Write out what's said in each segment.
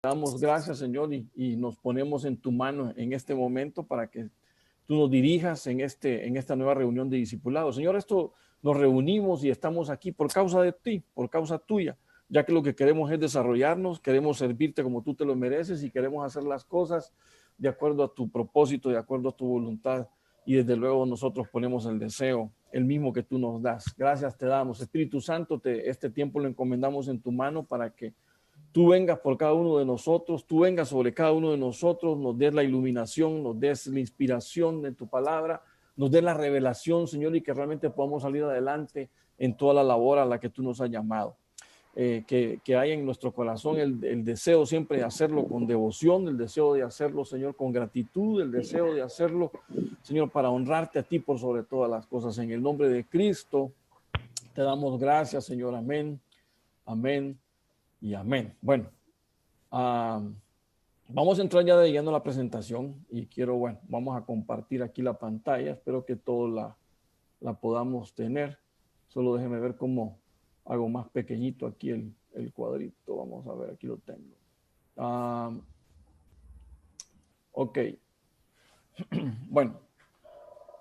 damos gracias, Señor, y nos ponemos en tu mano en este momento para que tú nos dirijas en esta nueva reunión de discipulado. Señor, esto nos reunimos y estamos aquí por causa de ti, por causa tuya, ya que lo que queremos es desarrollarnos, queremos servirte como tú te lo mereces y queremos hacer las cosas de acuerdo a tu propósito, de acuerdo a tu voluntad. Y desde luego nosotros ponemos el deseo, el mismo que tú nos das. Gracias te damos. Espíritu Santo, este tiempo lo encomendamos en tu mano para que tú vengas por cada uno de nosotros, tú vengas sobre cada uno de nosotros, nos des la iluminación, nos des la inspiración de tu palabra, nos des la revelación, Señor, y que realmente podamos salir adelante en toda la labor a la que tú nos has llamado. Que haya en nuestro corazón el deseo siempre de hacerlo con devoción, el deseo de hacerlo, Señor, con gratitud, el deseo de hacerlo, Señor, para honrarte a ti por sobre todas las cosas. En el nombre de Cristo te damos gracias, Señor. Amén, amén y amén. Bueno, vamos a entrar ya de lleno a la presentación y vamos a compartir aquí la pantalla. Espero que todos la podamos tener. Solo déjeme ver cómo hago más pequeñito aquí el cuadrito. Vamos a ver, aquí lo tengo. Ok. Bueno,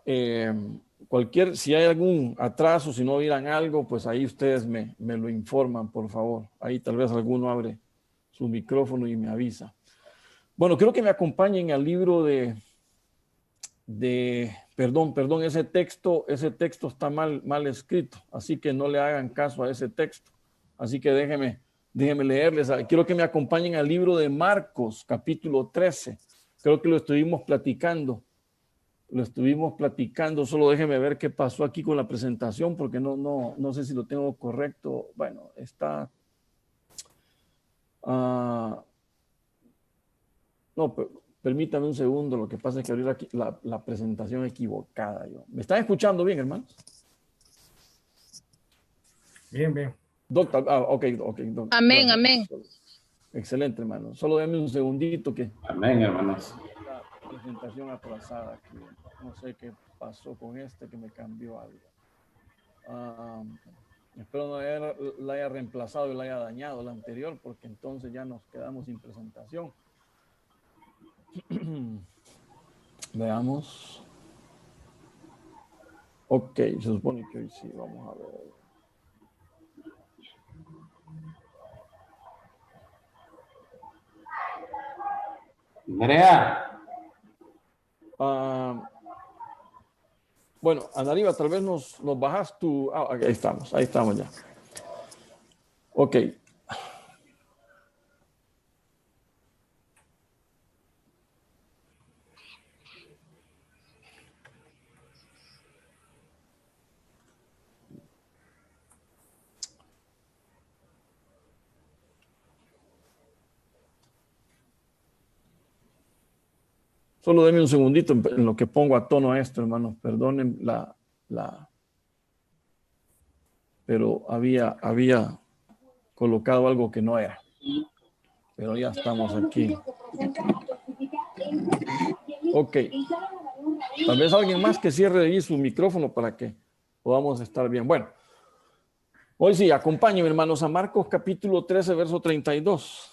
si hay algún atraso, si no vieran algo, pues ahí ustedes me lo informan, por favor. Ahí tal vez alguno abre su micrófono y me avisa. Bueno, creo que me acompañen al libro perdón, ese texto está mal escrito, así que no le hagan caso a ese texto. Así que déjenme leerles. Quiero que me acompañen al libro de Marcos, capítulo 13. Creo que lo estuvimos platicando. Solo déjenme ver qué pasó aquí con la presentación, porque no sé si lo tengo correcto. Bueno, está... no, permítame un segundo, lo que pasa es que abrí la presentación equivocada. ¿Me están escuchando bien, hermanos? Bien, bien. Doctor, ok, doctor. Amén, Gracias. amén. Excelente, hermano. Solo déme un segundito que... Amén, hermanos. La presentación atrasada aquí. No sé qué pasó con que me cambió algo. Espero no la haya reemplazado y la haya dañado la anterior, porque entonces ya nos quedamos sin presentación. Veamos. Ok, se supone que hoy sí, vamos a ver. Andrea. Bueno, Anariba, tal vez nos bajas tu... ahí estamos ya. Ok. Solo denme un segundito en lo que pongo a tono esto, hermanos. Perdonen pero había colocado algo que no era. Pero ya estamos aquí. Ok. Tal vez alguien más que cierre ahí su micrófono para que podamos estar bien. Bueno, hoy sí, acompáñenme, hermanos, a Marcos capítulo 13, verso 32.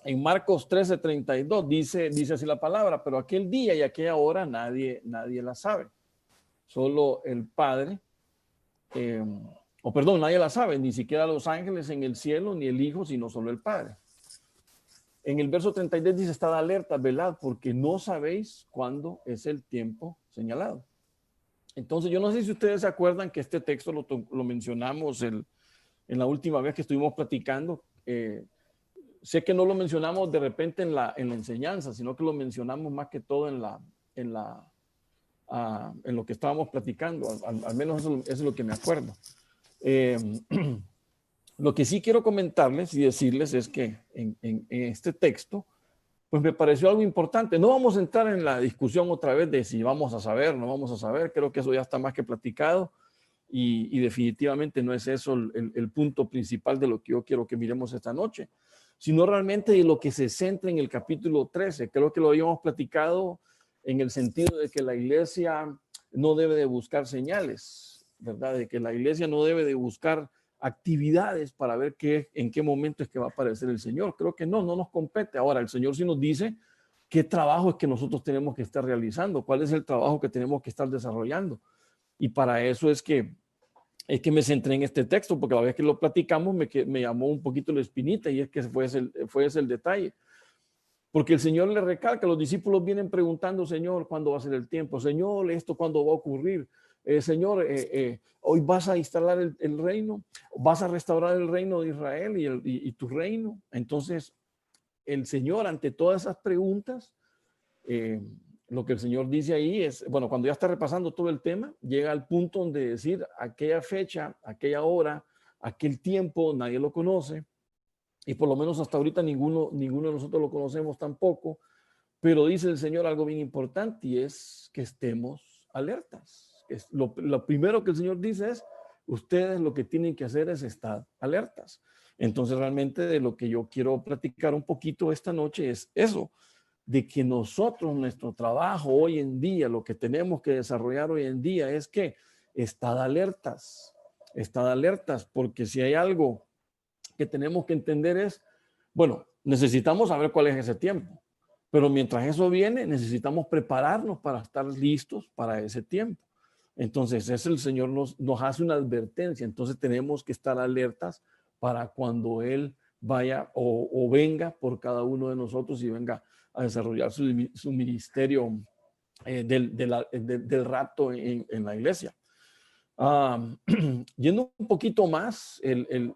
En Marcos 13, 32 dice así la palabra, pero aquel día y aquella hora nadie la sabe. Solo el Padre, nadie la sabe, ni siquiera los ángeles en el cielo, ni el Hijo, sino solo el Padre. En el verso 32 dice, estad alerta, velad, porque no sabéis cuándo es el tiempo señalado. Entonces, yo no sé si ustedes se acuerdan que este texto lo mencionamos en la última vez que estuvimos platicando. Sé que no lo mencionamos de repente en la enseñanza, sino que lo mencionamos más que todo en lo que estábamos platicando. Al menos eso es lo que me acuerdo. Lo que sí quiero comentarles y decirles es que en este texto, pues me pareció algo importante. No vamos a entrar en la discusión otra vez de si vamos a saber, no vamos a saber. Creo que eso ya está más que platicado y definitivamente no es eso el punto principal de lo que yo quiero que miremos esta noche, sino realmente de lo que se centra en el capítulo 13. Creo que lo habíamos platicado en el sentido de que la iglesia no debe de buscar señales, ¿verdad? De que la iglesia no debe de buscar actividades para ver en qué momento es que va a aparecer el Señor. Creo que no nos compete. Ahora, el Señor sí nos dice qué trabajo es que nosotros tenemos que estar realizando, cuál es el trabajo que tenemos que estar desarrollando. Y para eso es que me centré en este texto, porque la vez que lo platicamos me llamó un poquito la espinita, y es que fue ese el detalle. Porque el Señor le recalca, los discípulos vienen preguntando, Señor, ¿cuándo va a ser el tiempo? Señor, ¿esto cuándo va a ocurrir? Señor, hoy vas a instalar el reino, vas a restaurar el reino de Israel y tu reino. Entonces, el Señor, ante todas esas preguntas, lo que el Señor dice ahí es, bueno, cuando ya está repasando todo el tema, llega al punto donde decir aquella fecha, aquella hora, aquel tiempo, nadie lo conoce. Y por lo menos hasta ahorita ninguno de nosotros lo conocemos tampoco, pero dice el Señor algo bien importante, y es que estemos alertas. Lo primero que el Señor dice es, ustedes lo que tienen que hacer es estar alertas. Entonces realmente de lo que yo quiero platicar un poquito esta noche es eso, de que nosotros, nuestro trabajo hoy en día, lo que tenemos que desarrollar hoy en día es que estad alertas, porque si hay algo que tenemos que entender es, bueno, necesitamos saber cuál es ese tiempo, pero mientras eso viene, necesitamos prepararnos para estar listos para ese tiempo. Entonces, el Señor nos hace una advertencia, entonces tenemos que estar alertas para cuando Él vaya o venga por cada uno de nosotros y venga a desarrollar su ministerio del rapto en la iglesia. Yendo un poquito más en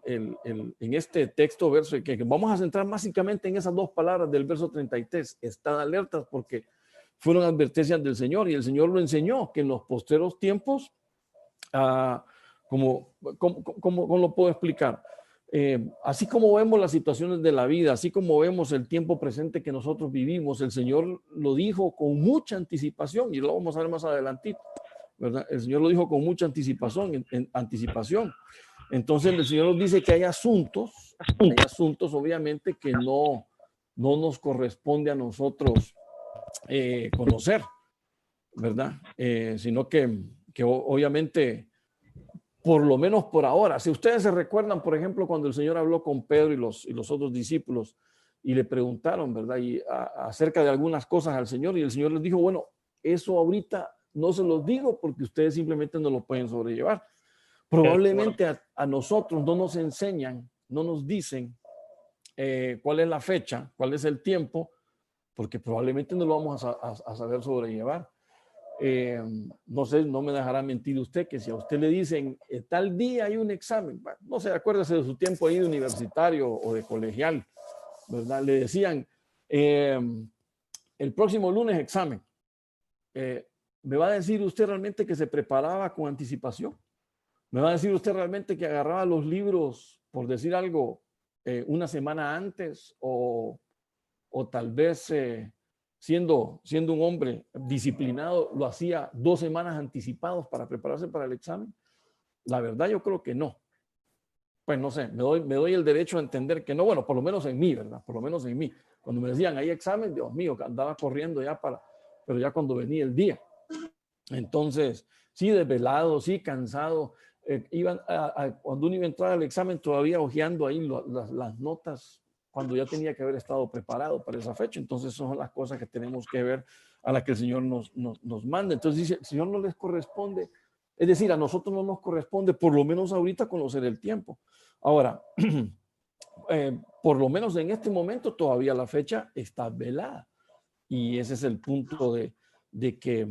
este texto, verso, que vamos a centrar básicamente en esas dos palabras del verso 33, estad alertas, porque fueron advertencias del Señor, y el Señor lo enseñó, que en los postreros tiempos, ¿cómo lo puedo explicar? Así como vemos las situaciones de la vida, así como vemos el tiempo presente que nosotros vivimos, el Señor lo dijo con mucha anticipación, y lo vamos a ver más adelantito, ¿verdad? El Señor lo dijo con mucha anticipación. Entonces el Señor nos dice que hay asuntos obviamente que no nos corresponde a nosotros conocer, ¿verdad? Sino que obviamente, por lo menos por ahora, si ustedes se recuerdan, por ejemplo, cuando el Señor habló con Pedro y los otros discípulos y le preguntaron, ¿verdad? Acerca de algunas cosas al Señor, y el Señor les dijo, bueno, eso ahorita no se los digo porque ustedes simplemente no lo pueden sobrellevar. Probablemente a nosotros no nos enseñan, no nos dicen cuál es la fecha, cuál es el tiempo, porque probablemente no lo vamos a saber sobrellevar. No sé, no me dejará mentir usted que si a usted le dicen tal día hay un examen, no sé, acuérdese de su tiempo ahí de universitario o de colegial, ¿verdad? Le decían el próximo lunes examen. ¿Me va a decir usted realmente que se preparaba con anticipación? ¿Me va a decir usted realmente que agarraba los libros, por decir algo, una semana antes, o tal vez siendo un hombre disciplinado, lo hacía 2 semanas anticipados para prepararse para el examen? La verdad yo creo que no. Pues no sé, me doy el derecho a entender que no, bueno, por lo menos en mí, ¿verdad? Por lo menos en mí. Cuando me decían, hay examen, Dios mío, andaba corriendo ya pero ya cuando venía el día. Entonces, sí, desvelado, sí, cansado. Cuando uno iba a entrar al examen, todavía hojeando ahí las notas, cuando ya tenía que haber estado preparado para esa fecha. Entonces, son las cosas que tenemos que ver, a las que el Señor nos manda. Entonces, dice, el Señor no les corresponde, es decir, a nosotros no nos corresponde, por lo menos ahorita, conocer el tiempo. Ahora, por lo menos en este momento, todavía la fecha está velada. Y ese es el punto de que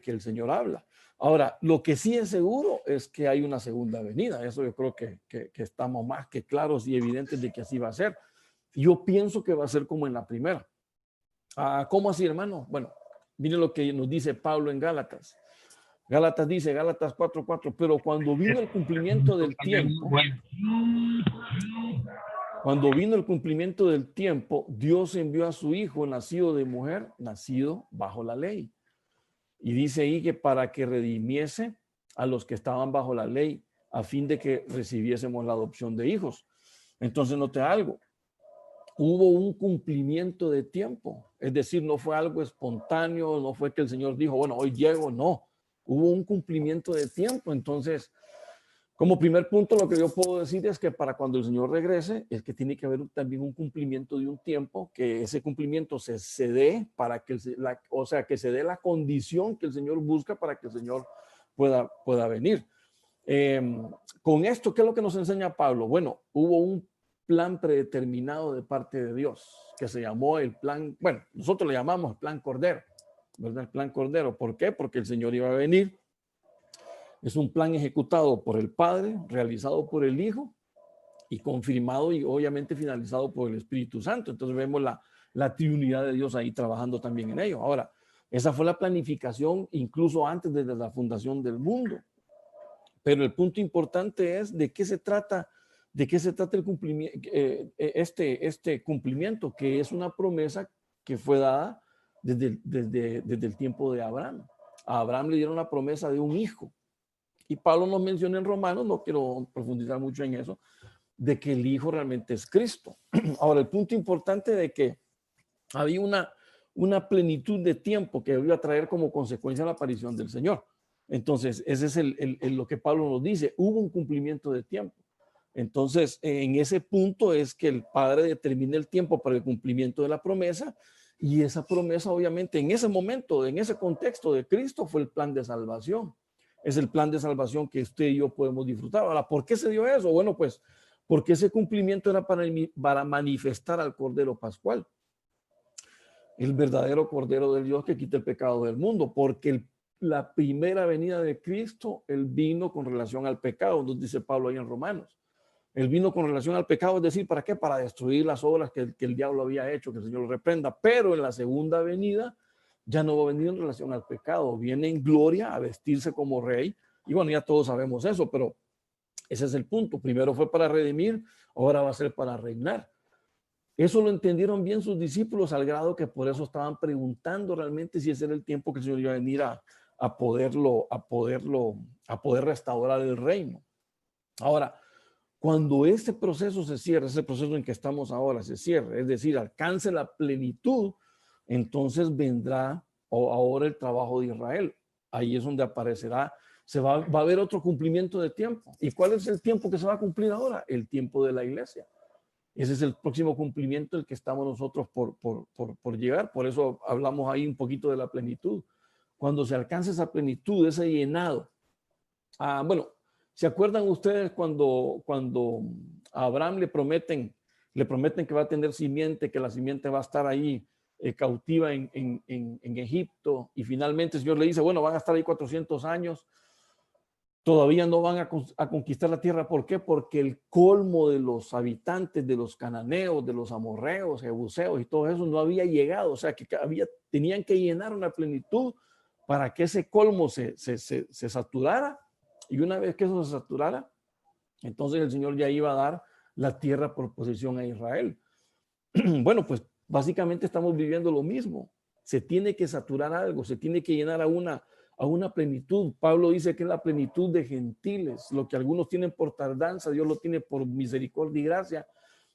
el Señor habla. Ahora, lo que sí es seguro es que hay una segunda venida. Eso yo creo que estamos más que claros y evidentes de que así va a ser. Yo pienso que va a ser como en la primera. ¿Cómo así, hermano? Bueno, miren lo que nos dice Pablo en Gálatas. Gálatas 4:4, pero cuando vino el cumplimiento del tiempo, Dios envió a su hijo, nacido de mujer, nacido bajo la ley. Y dice ahí que para que redimiese a los que estaban bajo la ley, a fin de que recibiésemos la adopción de hijos. Entonces, note algo. Hubo un cumplimiento de tiempo. Es decir, no fue algo espontáneo, no fue que el Señor dijo, bueno, hoy llego, no. Hubo un cumplimiento de tiempo. Entonces, Como primer punto, lo que yo puedo decir es que para cuando el Señor regrese, es que tiene que haber también un cumplimiento de un tiempo, que ese cumplimiento se dé para que, o sea, que se dé la condición que el Señor busca para que el Señor pueda venir. Con esto, ¿qué es lo que nos enseña Pablo? Bueno, hubo un plan predeterminado de parte de Dios, que se llamó el plan, bueno, nosotros le llamamos el plan Cordero, ¿verdad? El plan Cordero. ¿Por qué? Porque el Señor iba a venir. Es un plan ejecutado por el Padre, realizado por el Hijo y confirmado y obviamente finalizado por el Espíritu Santo. Entonces vemos la triunidad de Dios ahí trabajando también en ello. Ahora, esa fue la planificación incluso antes de la fundación del mundo. Pero el punto importante es de qué se trata el cumplimiento, este cumplimiento, que es una promesa que fue dada desde el tiempo de Abraham. A Abraham le dieron la promesa de un hijo. Y Pablo nos menciona en Romanos, no quiero profundizar mucho en eso, de que el Hijo realmente es Cristo. Ahora, el punto importante de que había una plenitud de tiempo que iba a traer como consecuencia la aparición del Señor. Entonces, ese es lo que Pablo nos dice, hubo un cumplimiento de tiempo. Entonces, en ese punto es que el Padre determina el tiempo para el cumplimiento de la promesa, y esa promesa, obviamente, en ese momento, en ese contexto de Cristo, fue el plan de salvación. Es el plan de salvación que usted y yo podemos disfrutar. Ahora, ¿por qué se dio eso? Bueno, pues porque ese cumplimiento era para manifestar al Cordero Pascual, el verdadero Cordero de Dios que quita el pecado del mundo, porque la primera venida de Cristo, Él vino con relación al pecado, nos dice Pablo ahí en Romanos. Él vino con relación al pecado, es decir, ¿para qué? Para destruir las obras que el diablo había hecho, que el Señor lo reprenda. Pero en la segunda venida ya no va a venir en relación al pecado, viene en gloria a vestirse como rey. Y bueno, ya todos sabemos eso, pero ese es el punto. Primero fue para redimir, ahora va a ser para reinar. Eso lo entendieron bien sus discípulos al grado que por eso estaban preguntando realmente si ese era el tiempo que el Señor iba a venir a poder restaurar el reino. Ahora, cuando este proceso se cierre, ese proceso en que estamos ahora se cierre, es decir, alcance la plenitud, entonces vendrá ahora el trabajo de Israel. Ahí es donde aparecerá, va a haber otro cumplimiento de tiempo. ¿Y cuál es el tiempo que se va a cumplir ahora? El tiempo de la iglesia. Ese es el próximo cumplimiento el que estamos nosotros por llegar. Por eso hablamos ahí un poquito de la plenitud. Cuando se alcance esa plenitud, ese llenado. Bueno, ¿se acuerdan ustedes cuando a Abraham le prometen que va a tener simiente, que la simiente va a estar ahí cautiva en Egipto, y finalmente el Señor le dice, bueno, van a estar ahí 400 años, todavía no van a conquistar la tierra? ¿Por qué? Porque el colmo de los habitantes, de los cananeos, de los amorreos, jebuseos y todo eso no había llegado, o sea que tenían que llenar una plenitud para que ese colmo se saturara. Y una vez que eso se saturara, entonces el Señor ya iba a dar la tierra por posesión a Israel. Bueno, pues básicamente estamos viviendo lo mismo. Se tiene que saturar algo, se tiene que llenar a una plenitud. Pablo dice que es la plenitud de gentiles. Lo que algunos tienen por tardanza, Dios lo tiene por misericordia y gracia.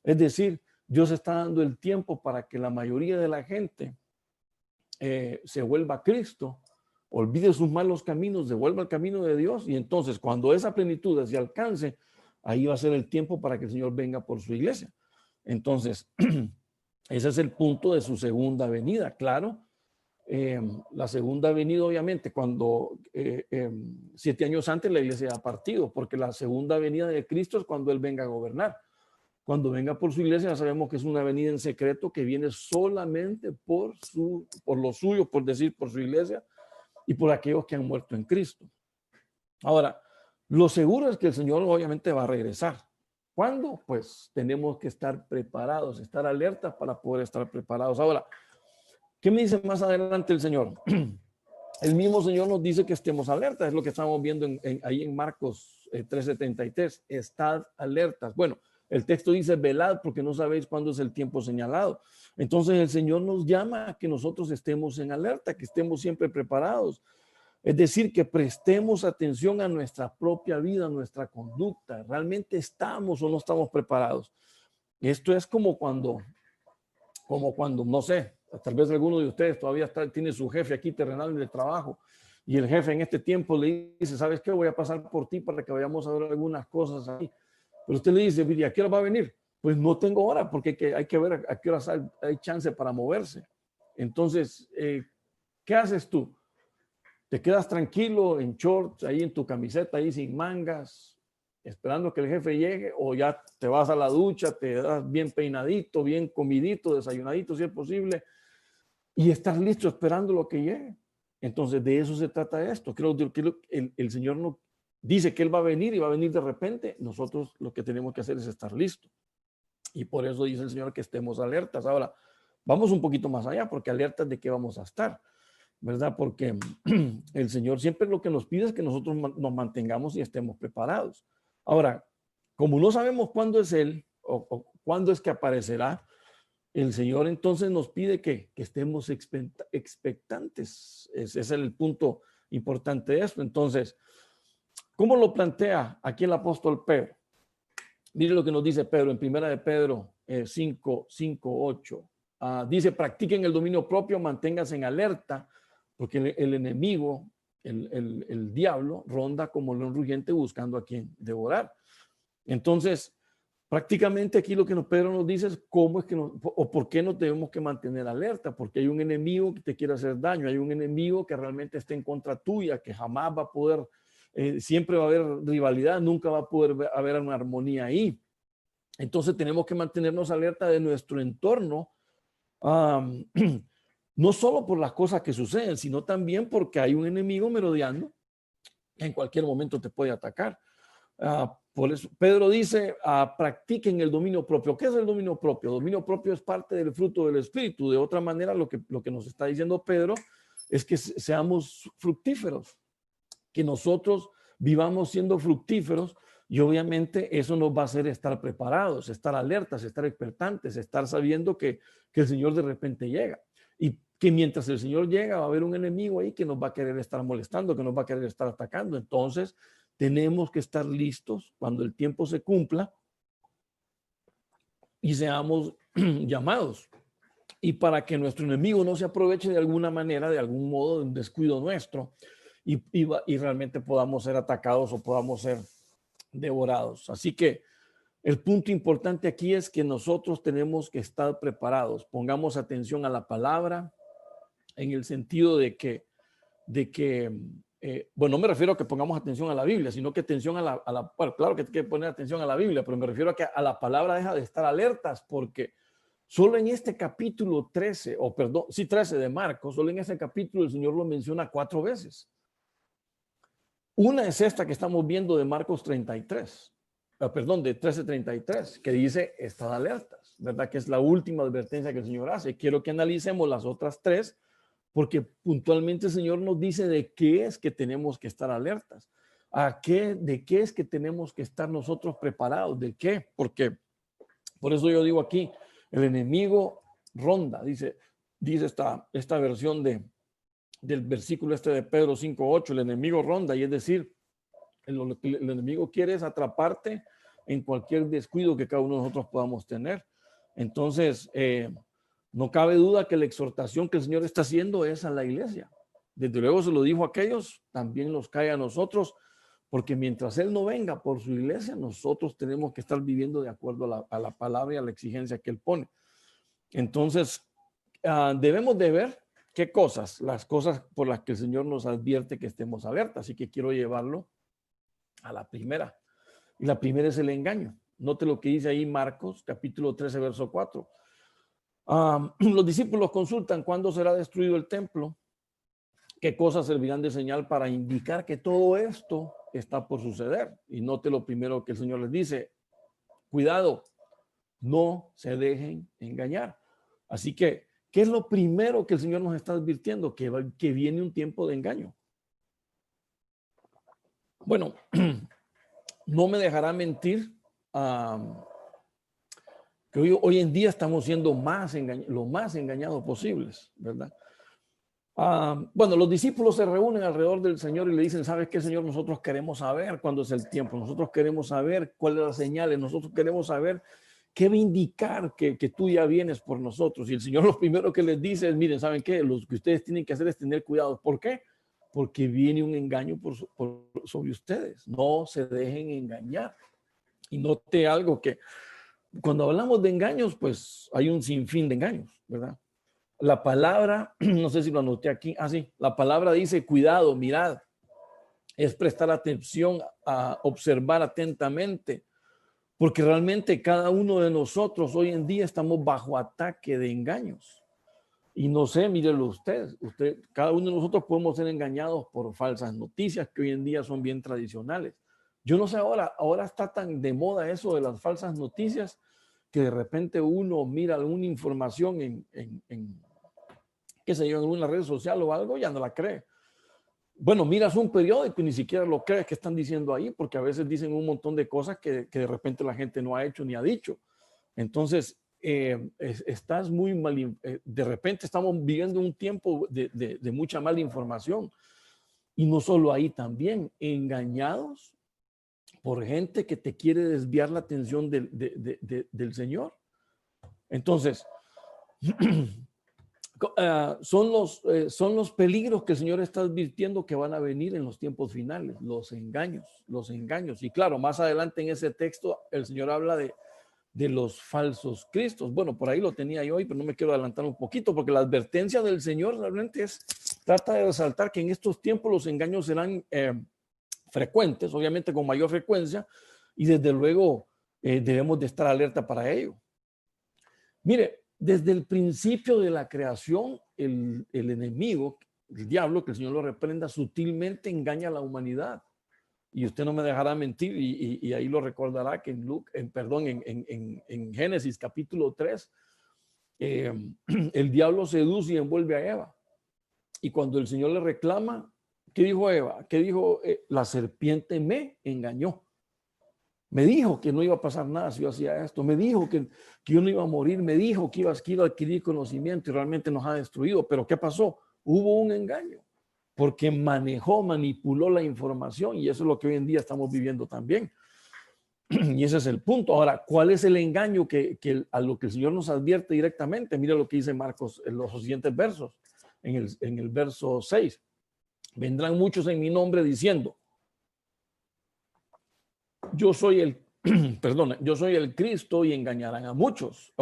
Es decir, Dios está dando el tiempo para que la mayoría de la gente se vuelva a Cristo, olvide sus malos caminos, devuelva al camino de Dios, y entonces cuando esa plenitud se alcance, ahí va a ser el tiempo para que el Señor venga por su iglesia. Entonces, ese es el punto de su segunda venida, claro. La segunda venida, obviamente, cuando 7 años antes la iglesia ha partido, porque la segunda venida de Cristo es cuando Él venga a gobernar. Cuando venga por su iglesia, ya sabemos que es una venida en secreto que viene solamente por lo suyo, por decir, por su iglesia, y por aquellos que han muerto en Cristo. Ahora, lo seguro es que el Señor obviamente va a regresar. ¿Cuándo? Pues tenemos que estar preparados, estar alertas para poder estar preparados. Ahora, ¿qué me dice más adelante el Señor? El mismo Señor nos dice que estemos alertas, es lo que estamos viendo ahí en Marcos 3:73. Estad alertas. Bueno, el texto dice velad porque no sabéis cuándo es el tiempo señalado. Entonces el Señor nos llama a que nosotros estemos en alerta, que estemos siempre preparados. Es decir, que prestemos atención a nuestra propia vida, a nuestra conducta. ¿Realmente estamos o no estamos preparados? Esto es como cuando, no sé, tal vez alguno de ustedes todavía tiene su jefe aquí terrenal en el trabajo y el jefe en este tiempo le dice, ¿sabes qué? Voy a pasar por ti para que vayamos a ver algunas cosas ahí. Pero usted le dice, ¿y a qué hora va a venir? Pues no tengo hora, porque hay que ver a qué horas hay chance para moverse. Entonces, ¿qué haces tú? ¿Te quedas tranquilo en shorts, ahí en tu camiseta, ahí sin mangas, esperando que el jefe llegue? ¿O ya te vas a la ducha, te das bien peinadito, bien comidito, desayunadito, si es posible, y estás listo esperando lo que llegue? Entonces, de eso se trata esto. Creo que el Señor no dice que Él va a venir y va a venir de repente. Nosotros lo que tenemos que hacer es estar listos. Y por eso dice el Señor que estemos alertas. Ahora, vamos un poquito más allá, porque alertas de qué vamos a estar, ¿verdad? Porque el Señor siempre lo que nos pide es que nosotros nos mantengamos y estemos preparados. Ahora, como no sabemos cuándo es Él o cuándo es que aparecerá, el Señor entonces nos pide que estemos expectantes. Ese es el punto importante de esto. Entonces, ¿cómo lo plantea aquí el apóstol Pedro? Mire lo que nos dice Pedro en primera de Pedro 5, 8. Dice, practiquen el dominio propio, manténganse en alerta, porque el enemigo, el diablo, ronda como león rugiente buscando a quien devorar. Entonces, prácticamente aquí lo que Pedro nos dice es cómo es que o por qué nos debemos que mantener alerta, porque hay un enemigo que te quiere hacer daño, hay un enemigo que realmente está en contra tuya, que jamás va a poder, siempre va a haber rivalidad, nunca va a poder haber una armonía ahí. Entonces tenemos que mantenernos alerta de nuestro entorno, no solo por las cosas que suceden, sino también porque hay un enemigo merodeando que en cualquier momento te puede atacar. Por eso Pedro dice, practiquen el dominio propio. ¿Qué es el dominio propio? El dominio propio es parte del fruto del Espíritu. De otra manera, lo que nos está diciendo Pedro es que seamos fructíferos, que nosotros vivamos siendo fructíferos, y obviamente eso nos va a hacer estar preparados, estar alertas, estar expectantes, estar sabiendo que el Señor de repente llega, y que mientras el Señor llega va a haber un enemigo ahí que nos va a querer estar molestando, que nos va a querer estar atacando. Entonces tenemos que estar listos cuando el tiempo se cumpla y seamos llamados. Y para que nuestro enemigo no se aproveche de alguna manera, de algún modo, de un descuido nuestro, y realmente podamos ser atacados o podamos ser devorados. Así que el punto importante aquí es que nosotros tenemos que estar preparados. Pongamos atención a la palabra en el sentido de que bueno, no me refiero a que pongamos atención a la Biblia, sino que atención bueno, claro que hay que poner atención a la Biblia, pero me refiero a que a la palabra deja de estar alertas, porque solo en este capítulo 13, 13 de Marcos, solo en ese capítulo el Señor lo menciona 4 veces. Una es esta que estamos viendo de Marcos 33, de 13:33, que dice, estad alertas, ¿verdad? Que es la última advertencia que el Señor hace. Quiero que analicemos las otras 3, porque puntualmente el Señor nos dice de qué es que tenemos que estar alertas, de qué es que tenemos que estar nosotros preparados, de qué, porque por eso yo digo aquí, el enemigo ronda, dice esta versión del versículo de Pedro 5:8, el enemigo ronda, y es decir, el enemigo quiere es atraparte en cualquier descuido que cada uno de nosotros podamos tener. Entonces, no cabe duda que la exhortación que el Señor está haciendo es a la iglesia. Desde luego se lo dijo a aquellos, también nos cae a nosotros, porque mientras Él no venga por su iglesia, nosotros tenemos que estar viviendo de acuerdo a la palabra y a la exigencia que Él pone. Entonces, debemos de ver qué cosas, las cosas por las que el Señor nos advierte que estemos alertas. Así que quiero llevarlo a la primera. Y la primera es el engaño. Note lo que dice ahí Marcos, capítulo 13, verso 4. Los discípulos consultan cuándo será destruido el templo, qué cosas servirán de señal para indicar que todo esto está por suceder. Y note lo primero que el Señor les dice: cuidado, no se dejen engañar. Así que, ¿qué es lo primero que el Señor nos está advirtiendo? Que viene un tiempo de engaño. Bueno, no me dejará mentir que hoy en día estamos siendo lo más engañados posibles, ¿verdad? Bueno, los discípulos se reúnen alrededor del Señor y le dicen: ¿sabes qué, Señor? Nosotros queremos saber cuándo es el tiempo, nosotros queremos saber cuáles son las señales, nosotros queremos saber qué va a indicar que tú ya vienes por nosotros. Y el Señor lo primero que les dice es: miren, ¿saben qué? Lo que ustedes tienen que hacer es tener cuidado. ¿Por qué? porque viene un engaño sobre ustedes. No se dejen engañar. Y note algo que cuando hablamos de engaños, pues hay un sinfín de engaños, ¿verdad? La palabra, no sé si lo anoté aquí, sí, la palabra dice cuidado, mirad, es prestar atención, a observar atentamente, porque realmente cada uno de nosotros hoy en día estamos bajo ataque de engaños. Y no sé, mírelo usted, cada uno de nosotros podemos ser engañados por falsas noticias que hoy en día son bien tradicionales. Yo no sé ahora está tan de moda eso de las falsas noticias que de repente uno mira alguna información en qué sé yo, en una red social o algo, ya no la cree. Bueno, miras un periódico y ni siquiera lo crees que están diciendo ahí, porque a veces dicen un montón de cosas que de repente la gente no ha hecho ni ha dicho. Entonces, estás muy mal, de repente estamos viviendo un tiempo de mucha mala información. Y no solo ahí, también engañados por gente que te quiere desviar la atención del Señor. Entonces, son los peligros que el Señor está advirtiendo que van a venir en los tiempos finales, los engaños. Y claro, más adelante en ese texto el Señor habla de los falsos cristos. Bueno, por ahí lo tenía yo hoy, pero no me quiero adelantar un poquito, porque la advertencia del Señor realmente trata de resaltar que en estos tiempos los engaños serán frecuentes, obviamente con mayor frecuencia, y desde luego debemos de estar alerta para ello. Mire, desde el principio de la creación, el enemigo, el diablo, que el Señor lo reprenda, sutilmente engaña a la humanidad. Y usted no me dejará mentir, y ahí lo recordará que en Génesis capítulo 3, el diablo seduce y envuelve a Eva. Y cuando el Señor le reclama, ¿qué dijo Eva? ¿Qué dijo? La serpiente me engañó. Me dijo que no iba a pasar nada si yo hacía esto. Me dijo que yo no iba a morir. Me dijo que iba a adquirir conocimiento y realmente nos ha destruido. Pero ¿qué pasó? Hubo un engaño porque manipuló la información, y eso es lo que hoy en día estamos viviendo también. Y ese es el punto. Ahora, ¿cuál es el engaño a lo que el Señor nos advierte directamente? Mira lo que dice Marcos en los siguientes versos. En el verso 6. Vendrán muchos en mi nombre diciendo, yo soy el Cristo, y engañarán a muchos.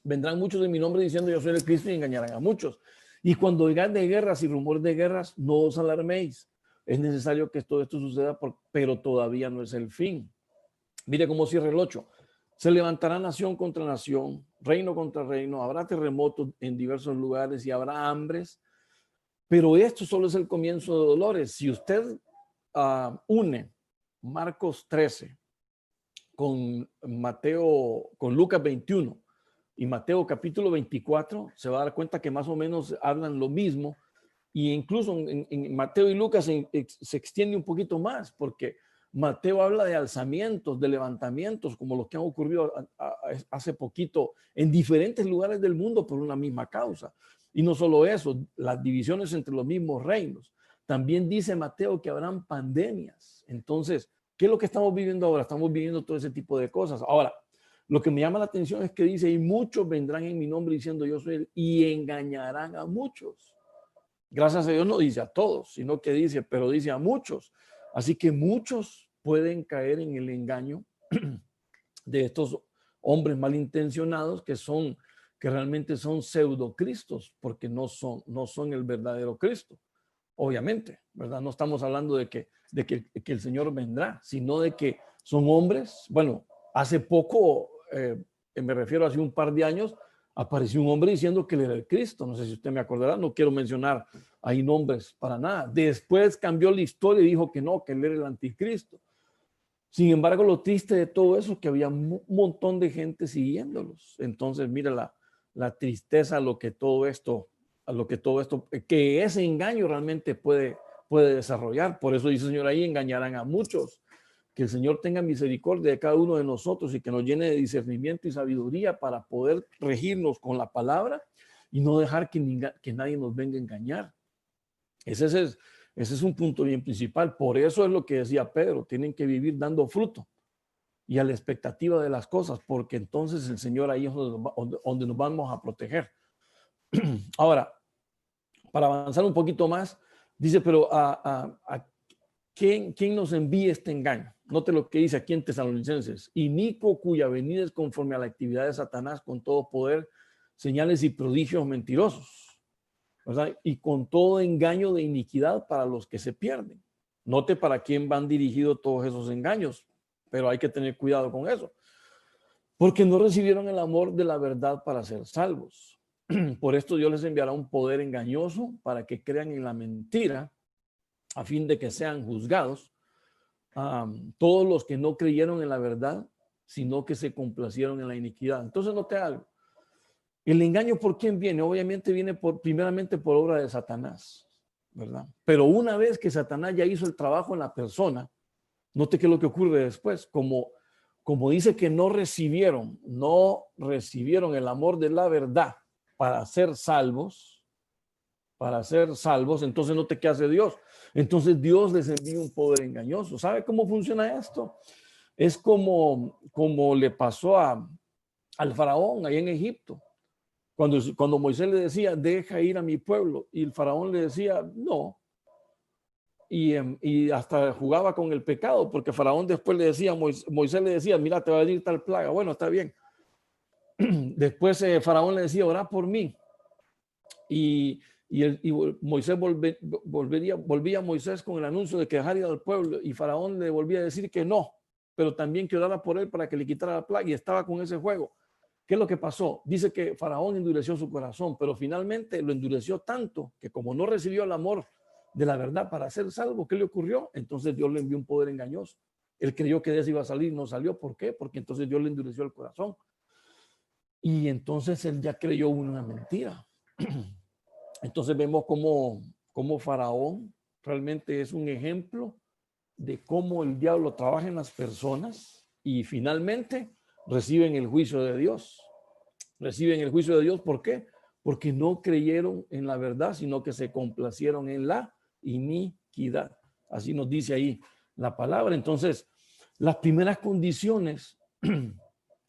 Vendrán muchos en mi nombre diciendo, yo soy el Cristo, y engañarán a muchos. Y cuando oigáis de guerras y rumores de guerras, no os alarméis. Es necesario que todo esto suceda, pero todavía no es el fin. Mire cómo cierra el 8. Se levantará nación contra nación, reino contra reino, habrá terremotos en diversos lugares y habrá hambres. Pero esto solo es el comienzo de dolores. Si usted une Marcos 13 con Lucas 21 y Mateo capítulo 24, se va a dar cuenta que más o menos hablan lo mismo, y incluso en Mateo y Lucas se extiende un poquito más, porque Mateo habla de alzamientos, de levantamientos, como los que han ocurrido hace poquito en diferentes lugares del mundo por una misma causa. Y no solo eso, las divisiones entre los mismos reinos. También dice Mateo que habrán pandemias. Entonces, ¿qué es lo que estamos viviendo ahora? Estamos viviendo todo ese tipo de cosas. Ahora, lo que me llama la atención es que dice, y muchos vendrán en mi nombre diciendo yo soy él, y engañarán a muchos. Gracias a Dios no dice a todos, sino que pero dice a muchos. Así que muchos pueden caer en el engaño de estos hombres malintencionados que realmente son pseudocristos, porque no son el verdadero Cristo. Obviamente, ¿verdad? No estamos hablando de que el Señor vendrá, sino de que son hombres. Bueno, hace poco, me refiero a hace un par de años, apareció un hombre diciendo que él era el Cristo. No sé si usted me acordará, no quiero mencionar ahí nombres para nada. Después cambió la historia y dijo que no, que él era el anticristo. Sin embargo, lo triste de todo eso es que había un montón de gente siguiéndolos. Entonces, mira la tristeza a lo que todo esto, que ese engaño realmente puede desarrollar. Por eso dice el Señor ahí, engañarán a muchos. Que el Señor tenga misericordia de cada uno de nosotros y que nos llene de discernimiento y sabiduría para poder regirnos con la palabra y no dejar que nadie nos venga a engañar. Ese es un punto bien principal. Por eso es lo que decía Pedro, tienen que vivir dando fruto y a la expectativa de las cosas, porque entonces el Señor ahí es donde nos vamos a proteger. Ahora, para avanzar un poquito más, Dice, pero ¿quién nos envía este engaño? Note lo que dice aquí en Tesalonicenses. Inicuo, cuya venida es conforme a la actividad de Satanás con todo poder, señales y prodigios mentirosos, ¿verdad? Y con todo engaño de iniquidad para los que se pierden. Note para quién van dirigidos todos esos engaños, pero hay que tener cuidado con eso. Porque no recibieron el amor de la verdad para ser salvos. Por esto Dios les enviará un poder engañoso para que crean en la mentira, a fin de que sean juzgados todos los que no creyeron en la verdad, sino que se complacieron en la iniquidad. Entonces note algo. El engaño, ¿por quién viene? Obviamente viene primeramente por obra de Satanás, ¿verdad? Pero una vez que Satanás ya hizo el trabajo en la persona, note qué es lo que ocurre después. Como dice que no recibieron el amor de la verdad para ser salvos, entonces note qué hace Dios. Entonces Dios les envía un poder engañoso. ¿Sabe cómo funciona esto? Es como le pasó al faraón ahí en Egipto. Cuando Moisés le decía, deja ir a mi pueblo, y el faraón le decía, no. Y hasta jugaba con el pecado, porque faraón después le decía, Moisés le decía, mira, te va a venir tal plaga. Bueno, está bien. Después faraón le decía, orá por mí. Y Moisés volvía Moisés con el anuncio de que dejara ir al pueblo, y faraón le volvía a decir que no, pero también que orara por él para que le quitara la plaga, y estaba con ese juego. ¿Qué es lo que pasó? Dice que faraón endureció su corazón, pero finalmente lo endureció tanto que como no recibió el amor de la verdad para ser salvo, ¿qué le ocurrió? Entonces Dios le envió un poder engañoso. Él creyó que de eso iba a salir, no salió. ¿Por qué? Porque entonces Dios le endureció el corazón. Y entonces él ya creyó una mentira. Entonces vemos cómo Faraón realmente es un ejemplo de cómo el diablo trabaja en las personas y finalmente reciben el juicio de Dios. Reciben el juicio de Dios, ¿por qué? Porque no creyeron en la verdad, sino que se complacieron en la iniquidad. Así nos dice ahí la palabra. Entonces, las primeras condiciones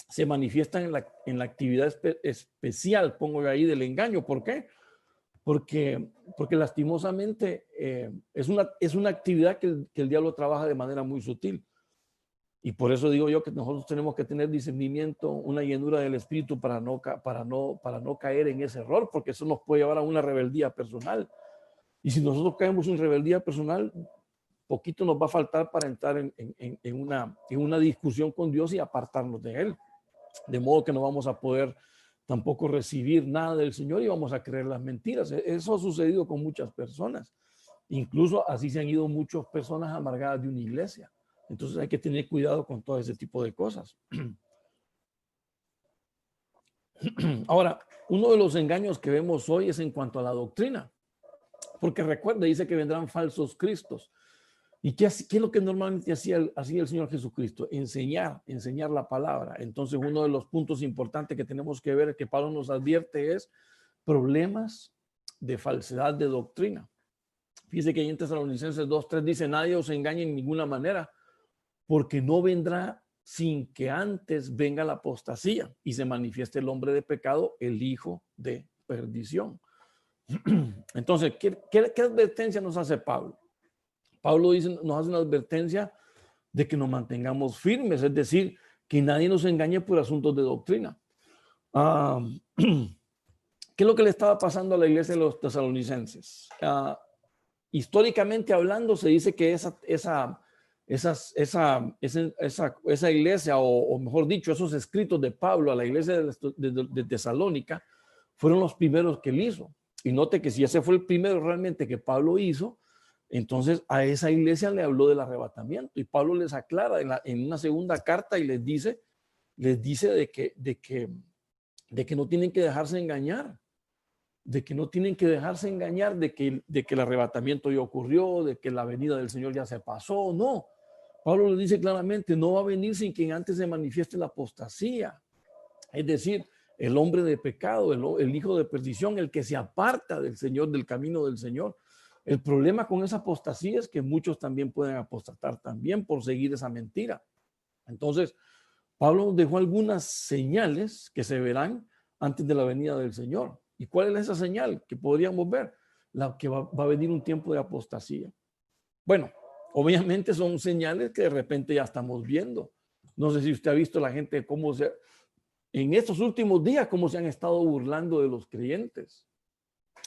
se manifiestan en la actividad especial, pongo ahí, del engaño. ¿Por qué? Porque lastimosamente es una actividad que el diablo trabaja de manera muy sutil. Y por eso digo yo que nosotros tenemos que tener discernimiento, una llenura del espíritu para no caer en ese error, porque eso nos puede llevar a una rebeldía personal. Y si nosotros caemos en rebeldía personal, poquito nos va a faltar para entrar en una discusión con Dios y apartarnos de Él. De modo que no vamos a poder tampoco recibir nada del Señor y vamos a creer las mentiras. Eso ha sucedido con muchas personas. Incluso así se han ido muchas personas amargadas de una iglesia. Entonces hay que tener cuidado con todo ese tipo de cosas. Ahora, uno de los engaños que vemos hoy es en cuanto a la doctrina. Porque recuerda, dice que vendrán falsos cristos. ¿Y qué es lo que normalmente hacía el Señor Jesucristo? Enseñar la palabra. Entonces, uno de los puntos importantes que tenemos que ver, que Pablo nos advierte, es problemas de falsedad de doctrina. Fíjese que ahí en Tesalonicenses 2:3 dice, nadie os engañe en ninguna manera, porque no vendrá sin que antes venga la apostasía y se manifieste el hombre de pecado, el hijo de perdición. Entonces, ¿qué advertencia nos hace Pablo? Pablo nos hace una advertencia de que nos mantengamos firmes, es decir, que nadie nos engañe por asuntos de doctrina. ¿Qué es lo que le estaba pasando a la iglesia de los tesalonicenses? Históricamente hablando, se dice que esa iglesia, o mejor dicho, esos escritos de Pablo a la iglesia de Tesalónica, fueron los primeros que él hizo. Y note que si ese fue el primero realmente que Pablo hizo, entonces a esa iglesia le habló del arrebatamiento. Y Pablo les aclara en una segunda carta y les dice de que no tienen que dejarse engañar. De que el arrebatamiento ya ocurrió, de que la venida del Señor ya se pasó. No, Pablo le dice claramente, no va a venir sin que antes se manifieste la apostasía. Es decir, el hombre de pecado, el hijo de perdición, el que se aparta del Señor, del camino del Señor. El problema con esa apostasía es que muchos también pueden apostatar también por seguir esa mentira. Entonces, Pablo dejó algunas señales que se verán antes de la venida del Señor. ¿Y cuál es esa señal que podríamos ver? que va a venir un tiempo de apostasía. Bueno, obviamente son señales que de repente ya estamos viendo. No sé si usted ha visto la gente en estos últimos días, cómo se han estado burlando de los creyentes.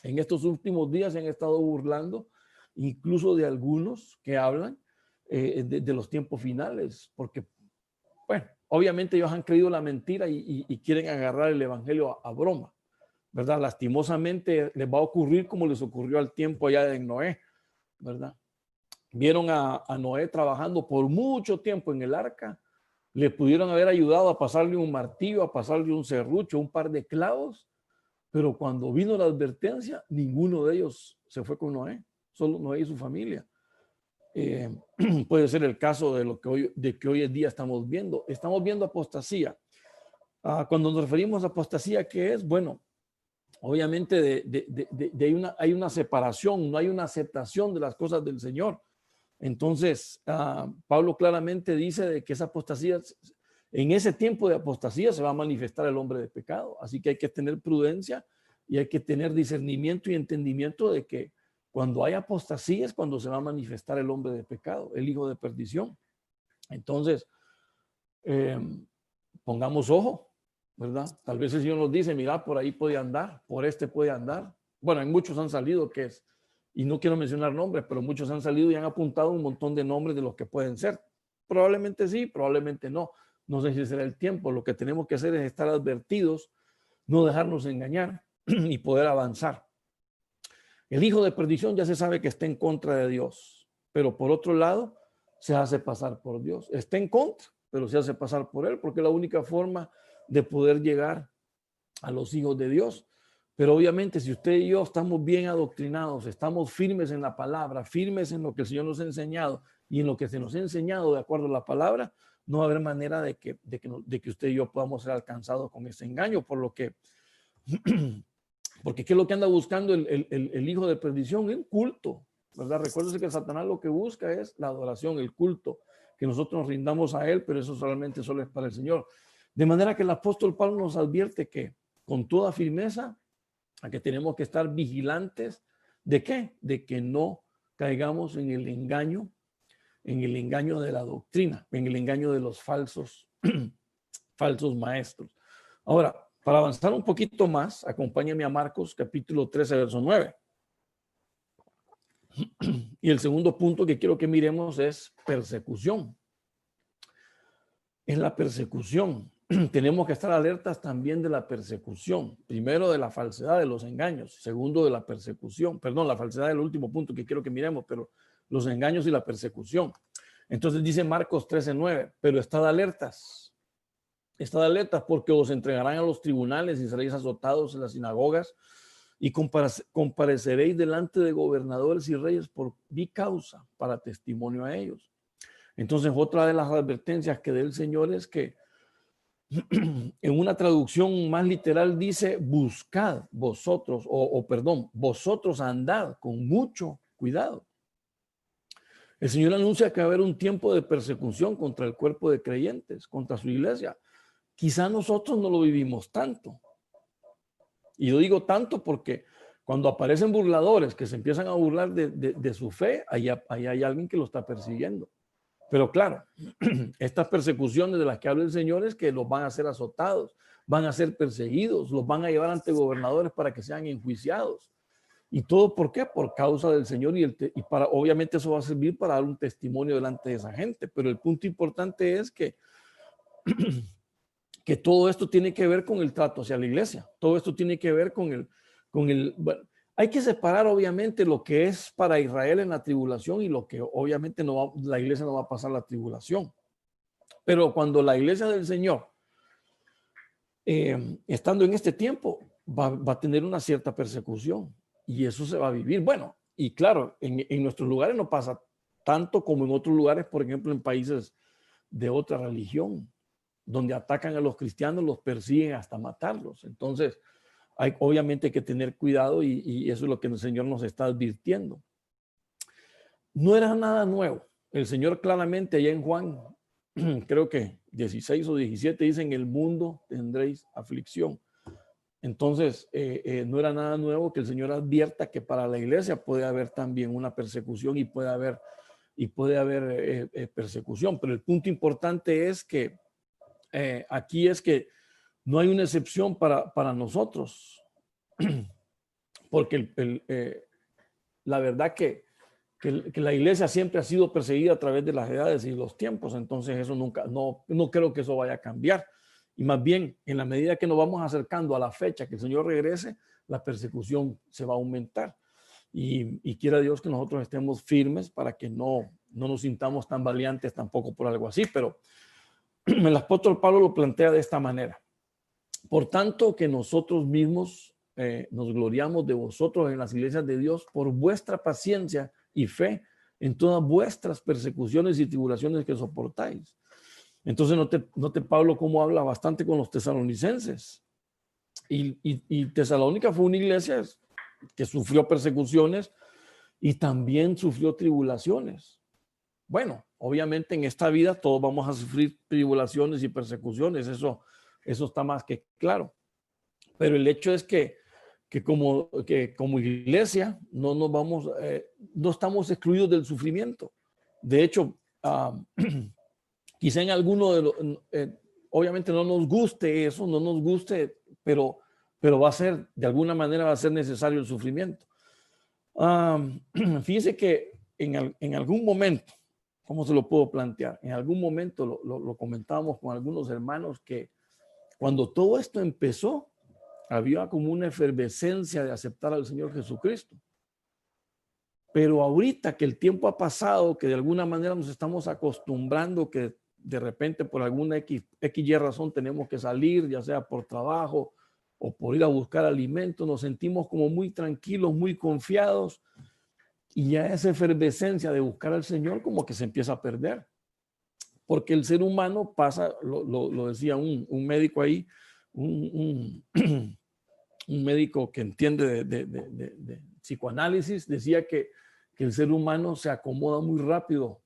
En estos últimos días se han estado burlando incluso de algunos que hablan de los tiempos finales, porque, bueno, obviamente ellos han creído la mentira y quieren agarrar el evangelio a broma, ¿verdad? Lastimosamente les va a ocurrir como les ocurrió al tiempo allá de Noé, ¿verdad? Vieron a Noé trabajando por mucho tiempo en el arca, le pudieron haber ayudado a pasarle un martillo, a pasarle un serrucho, un par de clavos, pero cuando vino la advertencia, ninguno de ellos se fue con Noé, solo Noé y su familia. Puede ser el caso de que hoy en día estamos viendo. Estamos viendo apostasía. Cuando nos referimos a apostasía, ¿qué es? Bueno, obviamente hay una separación, no hay una aceptación de las cosas del Señor. Entonces, Pablo claramente dice de que esa apostasía, en ese tiempo de apostasía se va a manifestar el hombre de pecado. Así que hay que tener prudencia y hay que tener discernimiento y entendimiento de que cuando hay apostasía es cuando se va a manifestar el hombre de pecado, el hijo de perdición. Entonces, pongamos ojo, ¿verdad? Tal vez el Señor nos dice, mira, por ahí puede andar, por este puede andar. Bueno, hay muchos han salido y no quiero mencionar nombres, pero muchos han salido y han apuntado un montón de nombres de los que pueden ser. Probablemente sí, probablemente no. No sé si será el tiempo. Lo que tenemos que hacer es estar advertidos, no dejarnos engañar y poder avanzar. El hijo de perdición ya se sabe que está en contra de Dios, pero por otro lado se hace pasar por Dios. Está en contra, pero se hace pasar por él, porque es la única forma de poder llegar a los hijos de Dios. Pero obviamente si usted y yo estamos bien adoctrinados, estamos firmes en la palabra, firmes en lo que el Señor nos ha enseñado y en lo que se nos ha enseñado de acuerdo a la palabra, no va a haber manera de que usted y yo podamos ser alcanzados con ese engaño, porque ¿qué es lo que anda buscando el hijo de perdición? El culto, ¿verdad? Recuérdese que Satanás lo que busca es la adoración, el culto, que nosotros nos rindamos a él, pero eso solamente solo es para el Señor. De manera que el apóstol Pablo nos advierte que con toda firmeza a que tenemos que estar vigilantes ¿de qué? De que no caigamos en el engaño de la doctrina, en el engaño de los falsos maestros. Ahora, para avanzar un poquito más, acompáñame a Marcos capítulo 13, verso 9. Y el segundo punto que quiero que miremos es persecución. Es la persecución. Tenemos que estar alertas también de la persecución. Primero, de la falsedad, de los engaños. Segundo, de la persecución. Perdón, la falsedad es el último punto que quiero que miremos, pero los engaños y la persecución. Entonces dice Marcos 13:9, pero estad alertas. Estad alertas porque os entregarán a los tribunales y seréis azotados en las sinagogas y compareceréis delante de gobernadores y reyes por mi causa para testimonio a ellos. Entonces, otra de las advertencias que da el Señor es que en una traducción más literal dice, buscad vosotros, vosotros andad con mucho cuidado. El Señor anuncia que va a haber un tiempo de persecución contra el cuerpo de creyentes, contra su iglesia. Quizá nosotros no lo vivimos tanto. Y yo digo tanto porque cuando aparecen burladores que se empiezan a burlar de su fe, ahí hay alguien que lo está persiguiendo. Pero claro, estas persecuciones de las que habla el Señor es que los van a ser azotados, van a ser perseguidos, los van a llevar ante gobernadores para que sean enjuiciados. ¿Y todo por qué? Por causa del Señor obviamente eso va a servir para dar un testimonio delante de esa gente. Pero el punto importante es que todo esto tiene que ver con el trato hacia la iglesia. Todo esto tiene que ver bueno, hay que separar obviamente lo que es para Israel en la tribulación y lo que obviamente la iglesia no va a pasar la tribulación. Pero cuando la iglesia del Señor, estando en este tiempo, va a tener una cierta persecución y eso se va a vivir. Bueno, y claro, en nuestros lugares no pasa tanto como en otros lugares, por ejemplo, en países de otra religión, donde atacan a los cristianos, los persiguen hasta matarlos. Entonces, hay obviamente que tener cuidado y eso es lo que el Señor nos está advirtiendo. No era nada nuevo. El Señor claramente allá en Juan, creo que 16 o 17, dice, en el mundo tendréis aflicción. Entonces, no era nada nuevo que el Señor advierta que para la iglesia puede haber también una persecución y puede haber persecución. Pero el punto importante es que aquí es que no hay una excepción para nosotros, porque la verdad que la iglesia siempre ha sido perseguida a través de las edades y los tiempos, entonces eso no creo que eso vaya a cambiar. Y más bien, en la medida que nos vamos acercando a la fecha que el Señor regrese, la persecución se va a aumentar. Y quiera Dios que nosotros estemos firmes para que no nos sintamos tan valientes tampoco por algo así. Pero el apóstol Pablo lo plantea de esta manera. Por tanto, que nosotros mismos nos gloriamos de vosotros en las iglesias de Dios por vuestra paciencia y fe en todas vuestras persecuciones y tribulaciones que soportáis. Entonces, note Pablo cómo habla bastante con los tesalonicenses. Y Tesalónica fue una iglesia que sufrió persecuciones y también sufrió tribulaciones. Bueno, obviamente en esta vida todos vamos a sufrir tribulaciones y persecuciones, eso está más que claro. Pero el hecho es que como iglesia no estamos excluidos del sufrimiento. De hecho, quizá en alguno de los, obviamente no nos guste eso, pero va a ser, de alguna manera va a ser necesario el sufrimiento. Fíjense que en algún momento, ¿cómo se lo puedo plantear? En algún momento lo comentábamos con algunos hermanos que cuando todo esto empezó, había como una efervescencia de aceptar al Señor Jesucristo. Pero ahorita que el tiempo ha pasado, que de alguna manera nos estamos acostumbrando, que de repente por alguna XY razón tenemos que salir, ya sea por trabajo o por ir a buscar alimento, nos sentimos como muy tranquilos, muy confiados, y ya esa efervescencia de buscar al Señor como que se empieza a perder. Porque el ser humano pasa, lo decía un médico ahí, un médico que entiende de psicoanálisis, decía que el ser humano se acomoda muy rápido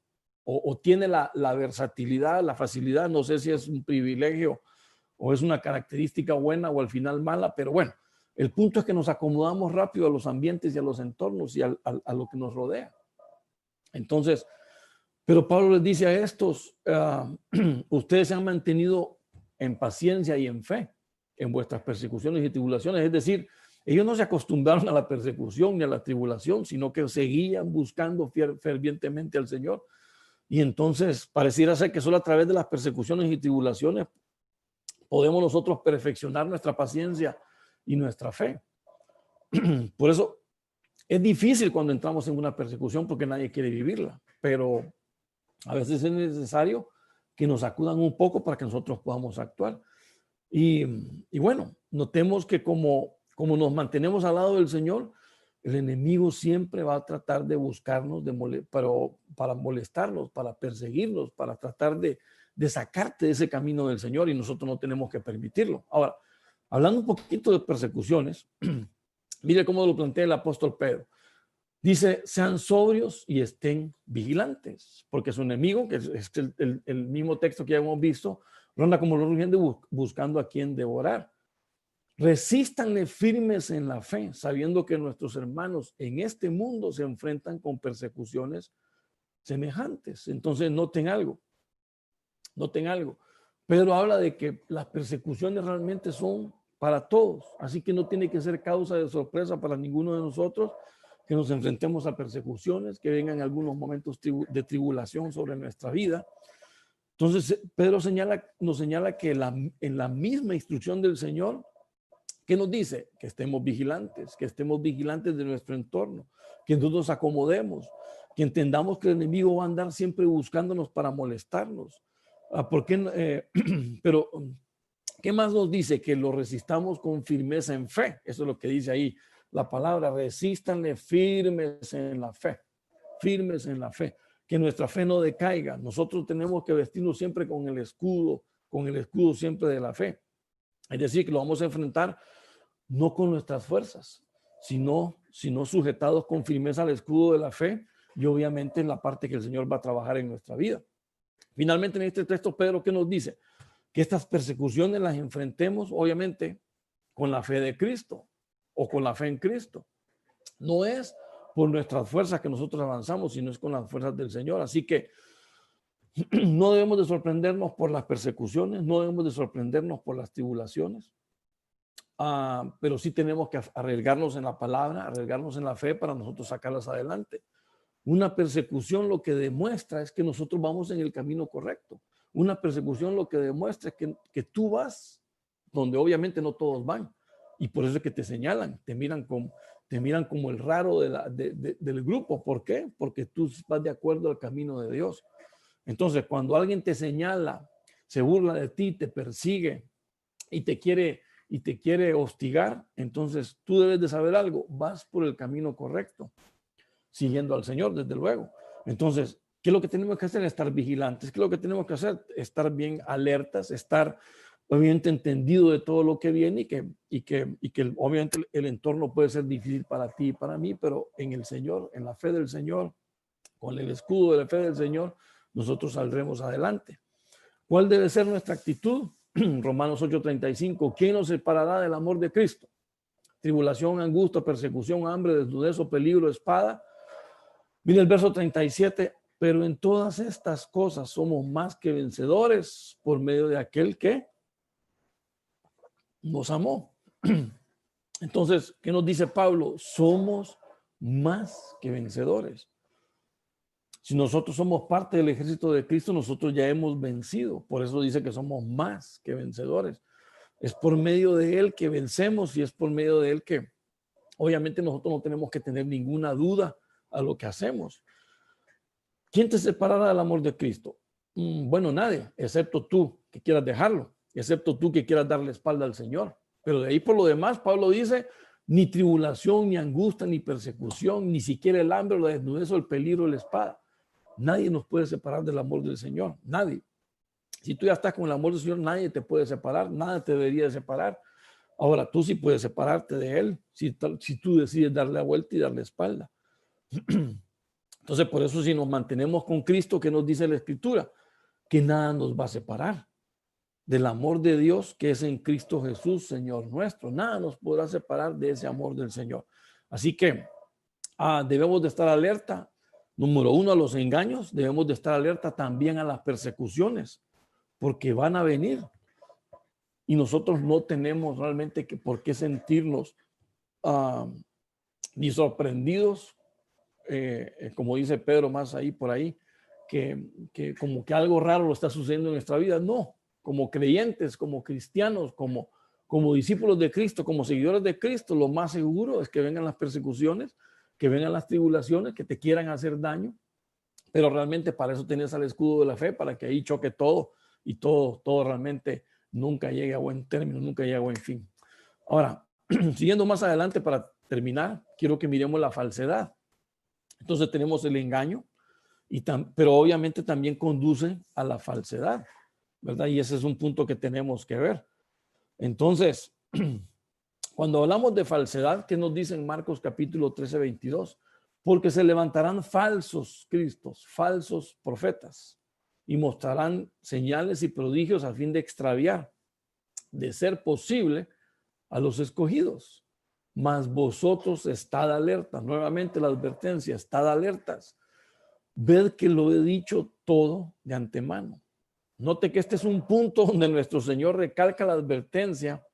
o tiene la versatilidad, la facilidad, no sé si es un privilegio o es una característica buena o al final mala, pero bueno, el punto es que nos acomodamos rápido a los ambientes y a los entornos y a lo que nos rodea. Entonces, pero Pablo les dice a estos, ustedes se han mantenido en paciencia y en fe en vuestras persecuciones y tribulaciones. Es decir, ellos no se acostumbraron a la persecución ni a la tribulación, sino que seguían buscando fervientemente al Señor. Y entonces pareciera ser que solo a través de las persecuciones y tribulaciones podemos nosotros perfeccionar nuestra paciencia y nuestra fe. Por eso es difícil cuando entramos en una persecución porque nadie quiere vivirla, pero a veces es necesario que nos acudan un poco para que nosotros podamos actuar. Y bueno, notemos que como nos mantenemos al lado del Señor, el enemigo siempre va a tratar de buscarnos, para molestarnos, para perseguirnos, para tratar de sacarte de ese camino del Señor, y nosotros no tenemos que permitirlo. Ahora, hablando un poquito de persecuciones, mire cómo lo plantea el apóstol Pedro. Dice, sean sobrios y estén vigilantes, porque su enemigo, que es el mismo texto que ya hemos visto, ronda como rugiente buscando a quien devorar. Resístanle firmes en la fe, sabiendo que nuestros hermanos en este mundo se enfrentan con persecuciones semejantes. Entonces, noten algo. Pedro habla de que las persecuciones realmente son para todos, así que no tiene que ser causa de sorpresa para ninguno de nosotros que nos enfrentemos a persecuciones, que vengan algunos momentos de tribulación sobre nuestra vida. Entonces, Pedro nos señala que en la misma instrucción del Señor, ¿qué nos dice? Que estemos vigilantes de nuestro entorno, que no nos acomodemos, que entendamos que el enemigo va a andar siempre buscándonos para molestarnos. Pero, ¿qué más nos dice? Que lo resistamos con firmeza en fe. Eso es lo que dice ahí la palabra, resístanle firmes en la fe, que nuestra fe no decaiga. Nosotros tenemos que vestirnos siempre con el escudo siempre de la fe. Es decir, que lo vamos a enfrentar no con nuestras fuerzas, sino sujetados con firmeza al escudo de la fe y obviamente en la parte que el Señor va a trabajar en nuestra vida. Finalmente, en este texto, Pedro, ¿qué nos dice? Que estas persecuciones las enfrentemos, obviamente, con la fe de Cristo o con la fe en Cristo. No es por nuestras fuerzas que nosotros avanzamos, sino es con las fuerzas del Señor. Así que no debemos de sorprendernos por las persecuciones, no debemos de sorprendernos por las tribulaciones, pero sí tenemos que arriesgarnos en la palabra, arriesgarnos en la fe para nosotros sacarlas adelante. Una persecución lo que demuestra es que nosotros vamos en el camino correcto. Una persecución lo que demuestra es que tú vas donde obviamente no todos van. Y por eso es que te señalan, te miran como el raro del grupo. ¿Por qué? Porque tú vas de acuerdo al camino de Dios. Entonces, cuando alguien te señala, se burla de ti, te persigue y te quiere hostigar, entonces tú debes de saber algo, vas por el camino correcto, siguiendo al Señor, desde luego. Entonces, ¿qué es lo que tenemos que hacer? Estar vigilantes. ¿Qué es lo que tenemos que hacer? Estar bien alertas, estar obviamente entendido de todo lo que viene y que obviamente el entorno puede ser difícil para ti y para mí, pero en el Señor, en la fe del Señor, con el escudo de la fe del Señor, nosotros saldremos adelante. ¿Cuál debe ser nuestra actitud? Romanos 8:35. ¿Quién nos separará del amor de Cristo? Tribulación, angustia, persecución, hambre, desnudez o peligro, espada. Mira el verso 37. Pero en todas estas cosas somos más que vencedores por medio de aquel que nos amó. Entonces, ¿qué nos dice Pablo? Somos más que vencedores. Si nosotros somos parte del ejército de Cristo, nosotros ya hemos vencido. Por eso dice que somos más que vencedores. Es por medio de Él que vencemos y es por medio de Él que obviamente nosotros no tenemos que tener ninguna duda a lo que hacemos. ¿Quién te separará del amor de Cristo? Bueno, nadie, excepto tú que quieras dejarlo, excepto tú que quieras darle espalda al Señor. Pero de ahí por lo demás, Pablo dice, ni tribulación, ni angustia, ni persecución, ni siquiera el hambre, la desnudez o el peligro de la espada. Nadie nos puede separar del amor del Señor, nadie. Si tú ya estás con el amor del Señor, nadie te puede separar, nada te debería de separar. Ahora, tú sí puedes separarte de Él, si tú decides darle la vuelta y darle espalda. Entonces, por eso si nos mantenemos con Cristo, ¿qué nos dice la Escritura? Que nada nos va a separar del amor de Dios que es en Cristo Jesús, Señor nuestro. Nada nos podrá separar de ese amor del Señor. Así que debemos de estar alerta. Número uno, a los engaños. Debemos de estar alerta también a las persecuciones, porque van a venir. Y nosotros no tenemos realmente por qué sentirnos ni sorprendidos, como dice Pedro más ahí por ahí, que como que algo raro lo está sucediendo en nuestra vida. No, como creyentes, como cristianos, como discípulos de Cristo, como seguidores de Cristo, lo más seguro es que vengan las persecuciones, que vengan las tribulaciones, que te quieran hacer daño, pero realmente para eso tienes al escudo de la fe, para que ahí choque todo y todo realmente nunca llegue a buen término, nunca llegue a buen fin. Ahora, siguiendo más adelante para terminar, quiero que miremos la falsedad. Entonces tenemos el engaño, pero obviamente también conduce a la falsedad, ¿verdad? Y ese es un punto que tenemos que ver. Entonces, cuando hablamos de falsedad, ¿qué nos dice en Marcos capítulo 13:22? Porque se levantarán falsos cristos, falsos profetas, y mostrarán señales y prodigios a fin de extraviar, de ser posible, a los escogidos. Mas vosotros estad alerta. Nuevamente la advertencia, estad alertas. Ved que lo he dicho todo de antemano. Note que este es un punto donde nuestro Señor recalca la advertencia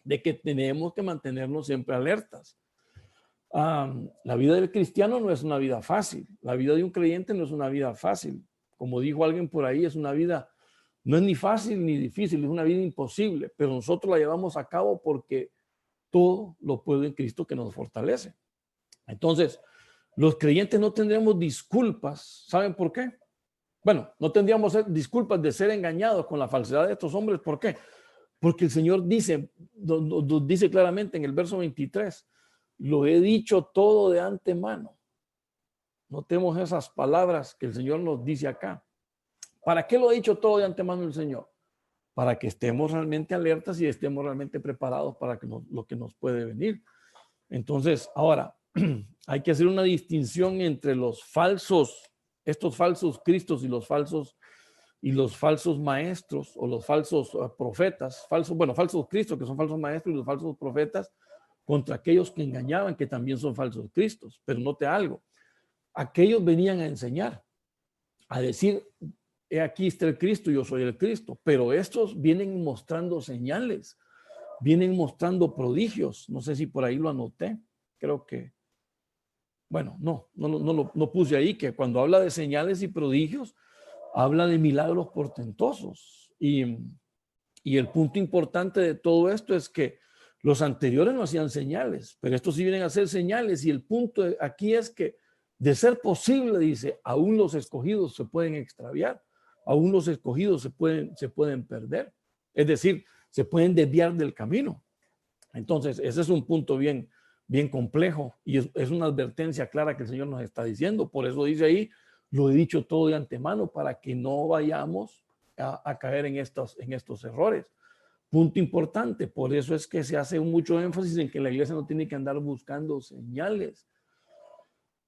de que tenemos que mantenernos siempre alertas. La vida del cristiano no es una vida fácil. La vida de un creyente no es una vida fácil. Como dijo alguien por ahí, es una vida, no es ni fácil ni difícil, es una vida imposible, pero nosotros la llevamos a cabo porque todo lo puede en Cristo que nos fortalece. Entonces, los creyentes no tendremos disculpas. ¿Saben por qué? Bueno, no tendríamos disculpas de ser engañados con la falsedad de estos hombres. ¿Por qué? Porque el Señor dice claramente en el verso 23, lo he dicho todo de antemano. Notemos esas palabras que el Señor nos dice acá. ¿Para qué lo ha dicho todo de antemano el Señor? Para que estemos realmente alertas y estemos realmente preparados para lo que nos puede venir. Entonces, ahora, hay que hacer una distinción entre estos falsos cristos y los falsos y los falsos maestros o los falsos profetas, falsos cristos que son falsos maestros y los falsos profetas contra aquellos que engañaban que también son falsos cristos. Pero note algo, aquellos venían a enseñar, a decir, he aquí está el Cristo, yo soy el Cristo, pero estos vienen mostrando señales, vienen mostrando prodigios. No sé si por ahí lo anoté, creo que, bueno, no puse ahí, que cuando habla de señales y prodigios, habla de milagros portentosos. Y el punto importante de todo esto es que los anteriores no hacían señales, pero estos sí vienen a hacer señales. Y el punto aquí es que, de ser posible, dice, aún los escogidos se pueden extraviar, aún los escogidos se pueden perder. Es decir, se pueden desviar del camino. Entonces, ese es un punto bien complejo y es una advertencia clara que el Señor nos está diciendo. Por eso dice ahí, lo he dicho todo de antemano para que no vayamos a caer en estos errores. Punto importante, por eso es que se hace mucho énfasis en que la iglesia no tiene que andar buscando señales.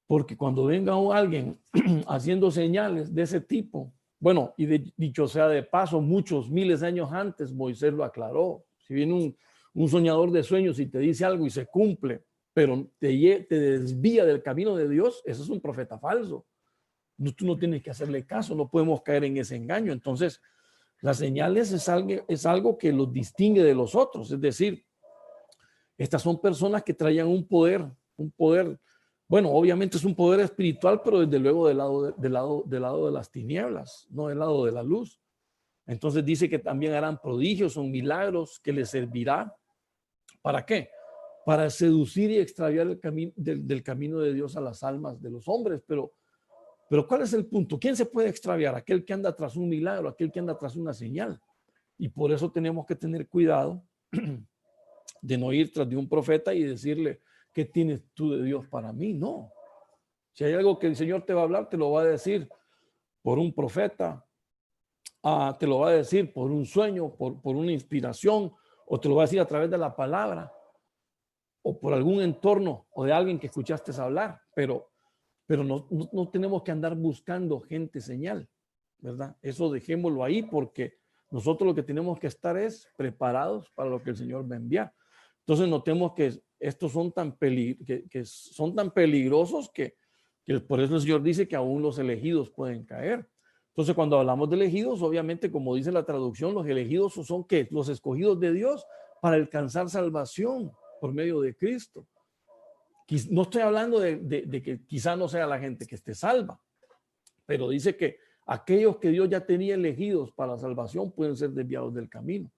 Porque cuando venga alguien haciendo señales de ese tipo, bueno, y dicho sea de paso, muchos miles de años antes Moisés lo aclaró. Si viene un soñador de sueños y te dice algo y se cumple, pero te desvía del camino de Dios, ese es un profeta falso. Tú no tienes que hacerle caso, no podemos caer en ese engaño. Entonces, las señales es algo que los distingue de los otros. Es decir, estas son personas que traían un poder, bueno, obviamente es un poder espiritual, pero desde luego del lado de las tinieblas, no del lado de la luz. Entonces dice que también harán prodigios, son milagros que les servirá. ¿Para qué? Para seducir y extraviar el camino del camino de Dios a las almas de los hombres. Pero ¿cuál es el punto? ¿Quién se puede extraviar? Aquel que anda tras un milagro, aquel que anda tras una señal. Y por eso tenemos que tener cuidado de no ir tras de un profeta y decirle, ¿qué tienes tú de Dios para mí? No. Si hay algo que el Señor te va a hablar, te lo va a decir por un profeta, te lo va a decir por un sueño, por una inspiración, o te lo va a decir a través de la palabra, o por algún entorno, o de alguien que escuchaste hablar, pero no tenemos que andar buscando gente señal, ¿verdad? Eso dejémoslo ahí, porque nosotros lo que tenemos que estar es preparados para lo que el Señor va a enviar. Entonces notemos que estos son tan peligrosos que por eso el Señor dice que aún los elegidos pueden caer. Entonces cuando hablamos de elegidos, obviamente, como dice la traducción, los elegidos son ¿qué? Los escogidos de Dios para alcanzar salvación por medio de Cristo. No estoy hablando de que quizá no sea la gente que esté salva, pero dice que aquellos que Dios ya tenía elegidos para la salvación pueden ser desviados del camino.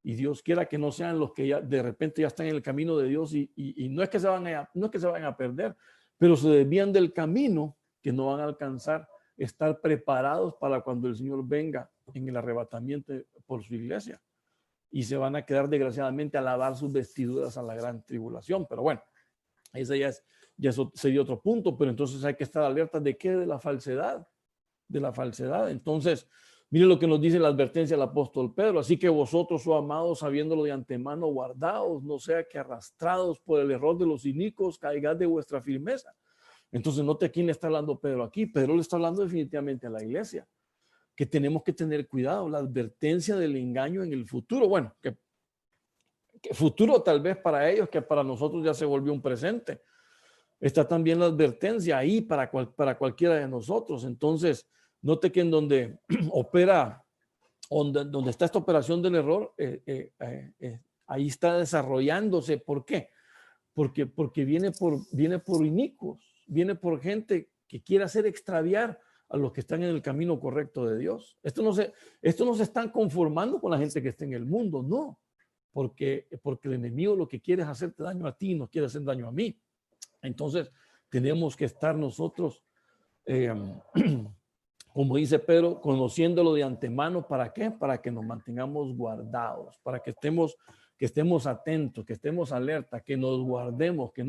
Y Dios quiera que no sean los que ya de repente ya están en el camino de Dios y no es que se vayan a perder, pero se desvían del camino, que no van a alcanzar estar preparados para cuando el Señor venga en el arrebatamiento por su iglesia. Y se van a quedar desgraciadamente a lavar sus vestiduras a la gran tribulación. Pero bueno, ese ya sería otro punto, pero entonces hay que estar alerta de qué, de la falsedad. Entonces, mire lo que nos dice la advertencia del apóstol Pedro. Así que vosotros, oh amados, sabiéndolo de antemano, guardaos, no sea que arrastrados por el error de los inicuos caigáis de vuestra firmeza. Entonces, note a quién le está hablando Pedro aquí. Pedro le está hablando definitivamente a la iglesia, que tenemos que tener cuidado, la advertencia del engaño en el futuro. Bueno, que futuro tal vez para ellos, que para nosotros ya se volvió un presente. Está también la advertencia ahí para cualquiera de nosotros. Entonces, note que en donde donde está esta operación del error, ahí está desarrollándose. ¿Por qué? Porque viene por inicuos, viene por gente que quiere hacer extraviar a los que están en el camino correcto de Dios. Esto no se están conformando con la gente que está en el mundo, no. Porque el enemigo lo que quiere es hacerte daño a ti, no quiere hacer daño a mí. Entonces, tenemos que estar nosotros, como dice Pedro, conociéndolo de antemano. ¿Para qué? Para que nos mantengamos guardados, para que estemos atentos, que estemos alerta, que nos guardemos, que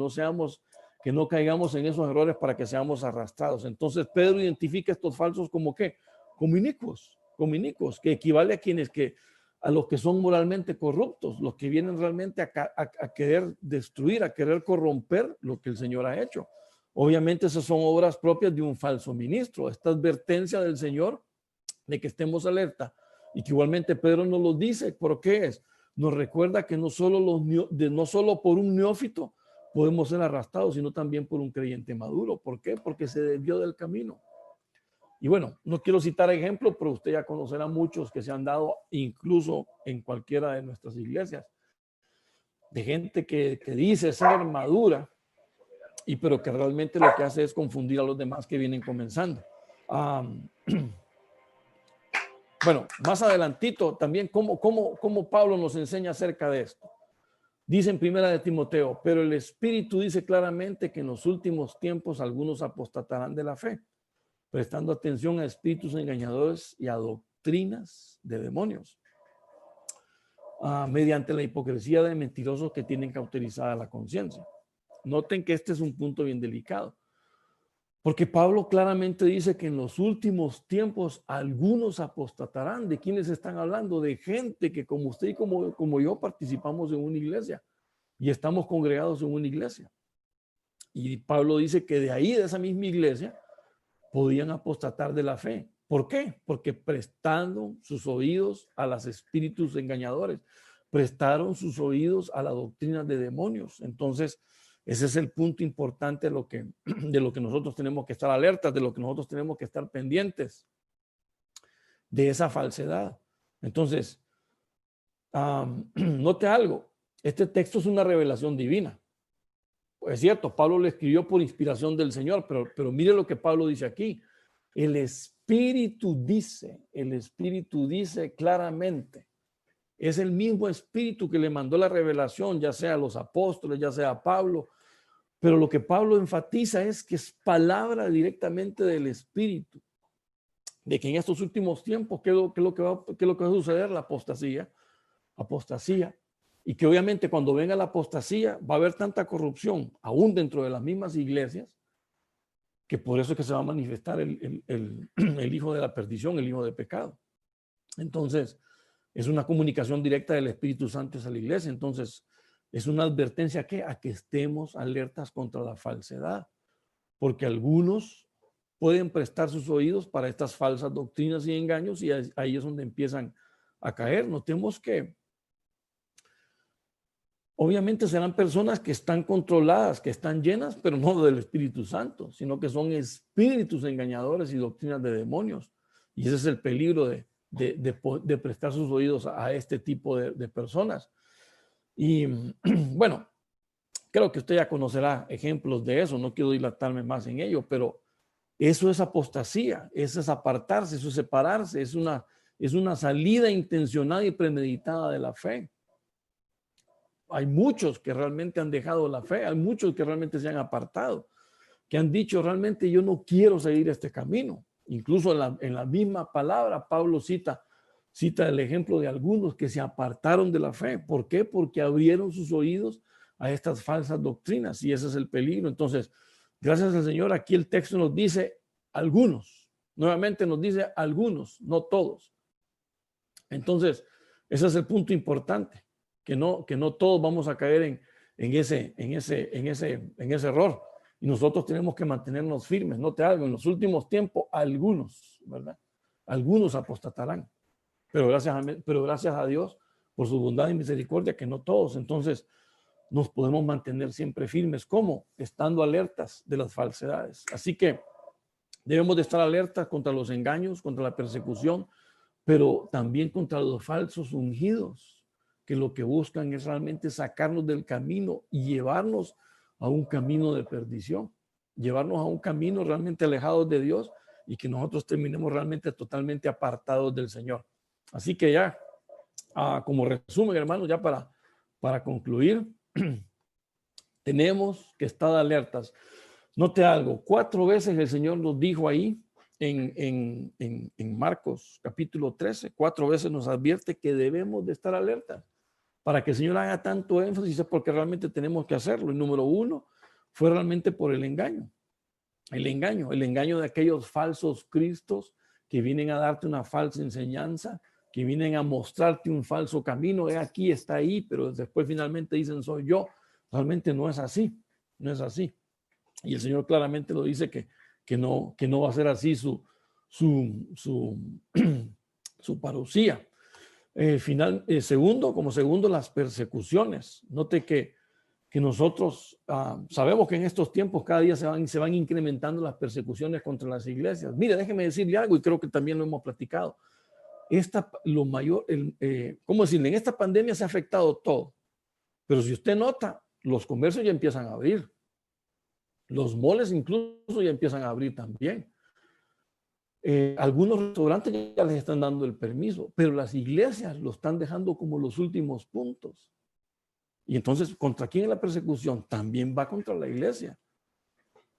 no caigamos en esos errores para que seamos arrastrados. Entonces, Pedro identifica estos falsos como ¿qué? Como inicuos, que equivale a los que son moralmente corruptos, los que vienen realmente a querer destruir, a querer corromper lo que el Señor ha hecho. Obviamente esas son obras propias de un falso ministro. Esta advertencia del Señor de que estemos alerta y que igualmente Pedro nos lo dice. ¿Por qué es? Nos recuerda que no solo por un neófito podemos ser arrastrados, sino también por un creyente maduro. ¿Por qué? Porque se desvió del camino. Y bueno, no quiero citar ejemplos, pero usted ya conocerá muchos que se han dado incluso en cualquiera de nuestras iglesias, de gente que dice ser madura, pero que realmente lo que hace es confundir a los demás que vienen comenzando. Bueno, más adelantito también cómo Pablo nos enseña acerca de esto. Dice en primera de Timoteo, pero el Espíritu dice claramente que en los últimos tiempos algunos apostatarán de la fe, prestando atención a espíritus engañadores y a doctrinas de demonios, mediante la hipocresía de mentirosos que tienen cauterizada la conciencia. Noten que este es un punto bien delicado, porque Pablo claramente dice que en los últimos tiempos algunos apostatarán. ¿De quiénes están hablando? De gente que como usted y como yo participamos en una iglesia y estamos congregados en una iglesia. Y Pablo dice que de ahí, de esa misma iglesia, podían apostatar de la fe. ¿Por qué? Porque prestaron sus oídos a los espíritus engañadores, prestaron sus oídos a la doctrina de demonios. Entonces, ese es el punto importante de lo que nosotros tenemos que estar alertas, de lo que nosotros tenemos que estar pendientes, de esa falsedad. Entonces, note algo, este texto es una revelación divina. Es cierto, Pablo lo escribió por inspiración del Señor, pero mire lo que Pablo dice aquí. El Espíritu dice claramente, es el mismo Espíritu que le mandó la revelación, ya sea a los apóstoles, ya sea a Pablo, pero lo que Pablo enfatiza es que es palabra directamente del Espíritu, de que en estos últimos tiempos, ¿qué es lo que va a suceder? La apostasía, y que obviamente cuando venga la apostasía va a haber tanta corrupción, aún dentro de las mismas iglesias, que por eso es que se va a manifestar el hijo de la perdición, el hijo de pecado. Entonces, es una comunicación directa del Espíritu Santo a la iglesia. Entonces, es una advertencia a que estemos alertas contra la falsedad, porque algunos pueden prestar sus oídos para estas falsas doctrinas y engaños y ahí es donde empiezan a caer. Notemos que obviamente serán personas que están controladas, que están llenas, pero no del Espíritu Santo, sino que son espíritus engañadores y doctrinas de demonios. Y ese es el peligro de prestar sus oídos a este tipo de personas. Y bueno, creo que usted ya conocerá ejemplos de eso, no quiero dilatarme más en ello, pero eso es apostasía, eso es apartarse, eso es separarse, es una salida intencionada y premeditada de la fe. Hay muchos que realmente han dejado la fe, hay muchos que realmente se han apartado, que han dicho realmente yo no quiero seguir este camino. Incluso en la misma palabra Pablo cita el ejemplo de algunos que se apartaron de la fe. ¿Por qué? Porque abrieron sus oídos a estas falsas doctrinas y ese es el peligro. Entonces, gracias al Señor, aquí el texto nos dice algunos, nuevamente nos dice algunos, no todos. Entonces, ese es el punto importante, que no todos vamos a caer en ese error. Y nosotros tenemos que mantenernos firmes. Note algo, en los últimos tiempos, algunos, ¿verdad? Algunos apostatarán. Pero gracias a Dios por su bondad y misericordia, que no todos. Entonces, nos podemos mantener siempre firmes. ¿Cómo? Estando alertas de las falsedades. Así que debemos de estar alertas contra los engaños, contra la persecución, pero también contra los falsos ungidos, que lo que buscan es realmente sacarnos del camino y llevarnos a un camino de perdición, llevarnos a un camino realmente alejados de Dios y que nosotros terminemos realmente totalmente apartados del Señor. Así que ya, como resumen, hermanos, ya para concluir, tenemos que estar alertas. Note algo, 4 veces el Señor nos dijo ahí, en Marcos capítulo 13, 4 veces nos advierte que debemos de estar alertas. Para que el Señor haga tanto énfasis es porque realmente tenemos que hacerlo. El número 1 fue realmente por el engaño. El engaño de aquellos falsos cristos que vienen a darte una falsa enseñanza, que vienen a mostrarte un falso camino. Aquí, está ahí, pero después finalmente dicen soy yo. Realmente no es así, no es así. Y el Señor claramente lo dice que no va a ser así su su, su parucía. Segundo, las persecuciones. Note que nosotros sabemos que en estos tiempos cada día se van incrementando las persecuciones contra las iglesias. Mire, déjeme decirle algo, y creo que también lo hemos platicado. ¿Cómo decirle? En esta pandemia se ha afectado todo. Pero si usted nota, los comercios ya empiezan a abrir. Los moles incluso ya empiezan a abrir también. Algunos restaurantes ya les están dando el permiso, pero las iglesias lo están dejando como los últimos puntos. Y entonces, ¿contra quién es la persecución? También va contra la iglesia.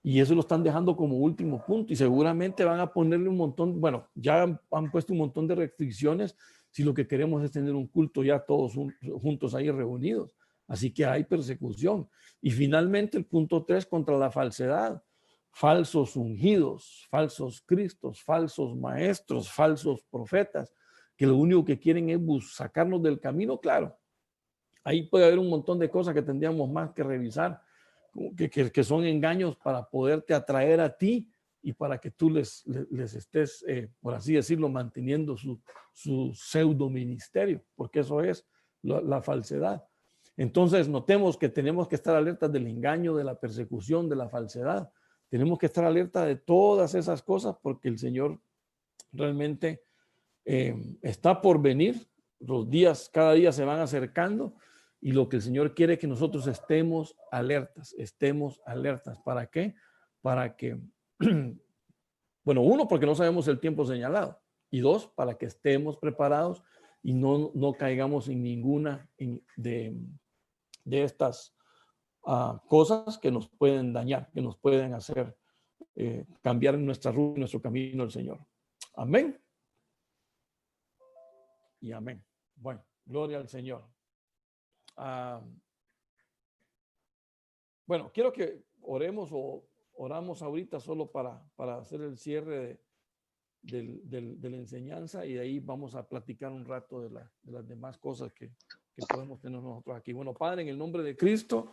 Y eso lo están dejando como último punto. Y seguramente van a ponerle un montón, bueno, ya han puesto un montón de restricciones si lo que queremos es tener un culto ya todos juntos ahí reunidos. Así que hay persecución. Y finalmente el punto 3, contra la falsedad. Falsos ungidos, falsos cristos, falsos maestros, falsos profetas, que lo único que quieren es sacarnos del camino. Claro, ahí puede haber un montón de cosas que tendríamos más que revisar, que son engaños para poderte atraer a ti y para que tú les estés, por así decirlo, manteniendo su pseudo ministerio, porque eso es la falsedad. Entonces, notemos que tenemos que estar alertas del engaño, de la persecución, de la falsedad. Tenemos que estar alerta de todas esas cosas porque el Señor realmente está por venir. Los días, cada día se van acercando y lo que el Señor quiere es que nosotros estemos alertas. ¿Para qué? Para que, bueno, uno, porque no sabemos el tiempo señalado. Y dos, para que estemos preparados y no caigamos en ninguna de estas cosas que nos pueden dañar, que nos pueden hacer cambiar nuestra ruta, nuestro camino al Señor. Amén. Y amén. Bueno, gloria al Señor. Bueno, quiero que oramos ahorita solo para hacer el cierre de la enseñanza y de ahí vamos a platicar un rato de las demás cosas que podemos tener nosotros aquí. Bueno, Padre, en el nombre de Cristo,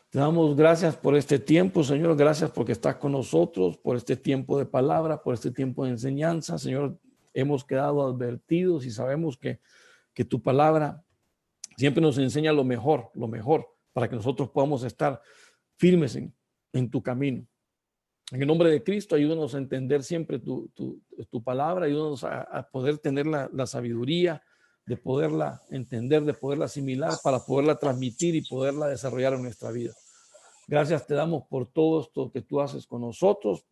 te damos gracias por este tiempo, Señor. Gracias porque estás con nosotros, por este tiempo de palabra, por este tiempo de enseñanza. Señor, hemos quedado advertidos y sabemos que tu palabra siempre nos enseña lo mejor, para que nosotros podamos estar firmes en tu camino. En el nombre de Cristo, ayúdanos a entender siempre tu palabra, ayúdanos a poder tener la sabiduría de poderla entender, de poderla asimilar, para poderla transmitir y poderla desarrollar en nuestra vida. Gracias te damos por todo esto que tú haces con nosotros,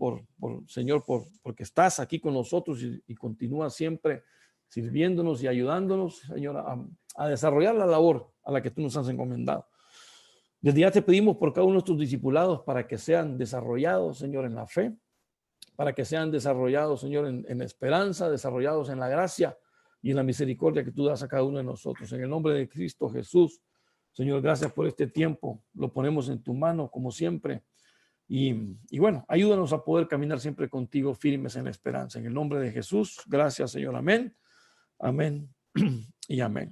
Señor, porque estás aquí con nosotros y continúas siempre sirviéndonos y ayudándonos, Señor, a desarrollar la labor a la que tú nos has encomendado. Desde ya te pedimos por cada uno de nuestros discipulados para que sean desarrollados, Señor, en la fe, para que sean desarrollados, Señor, en esperanza, desarrollados en la gracia y en la misericordia que tú das a cada uno de nosotros. En el nombre de Cristo Jesús, Señor, gracias por este tiempo. Lo ponemos en tu mano, como siempre. Y bueno, ayúdanos a poder caminar siempre contigo, firmes en la esperanza. En el nombre de Jesús, gracias, Señor. Amén. Amén y amén.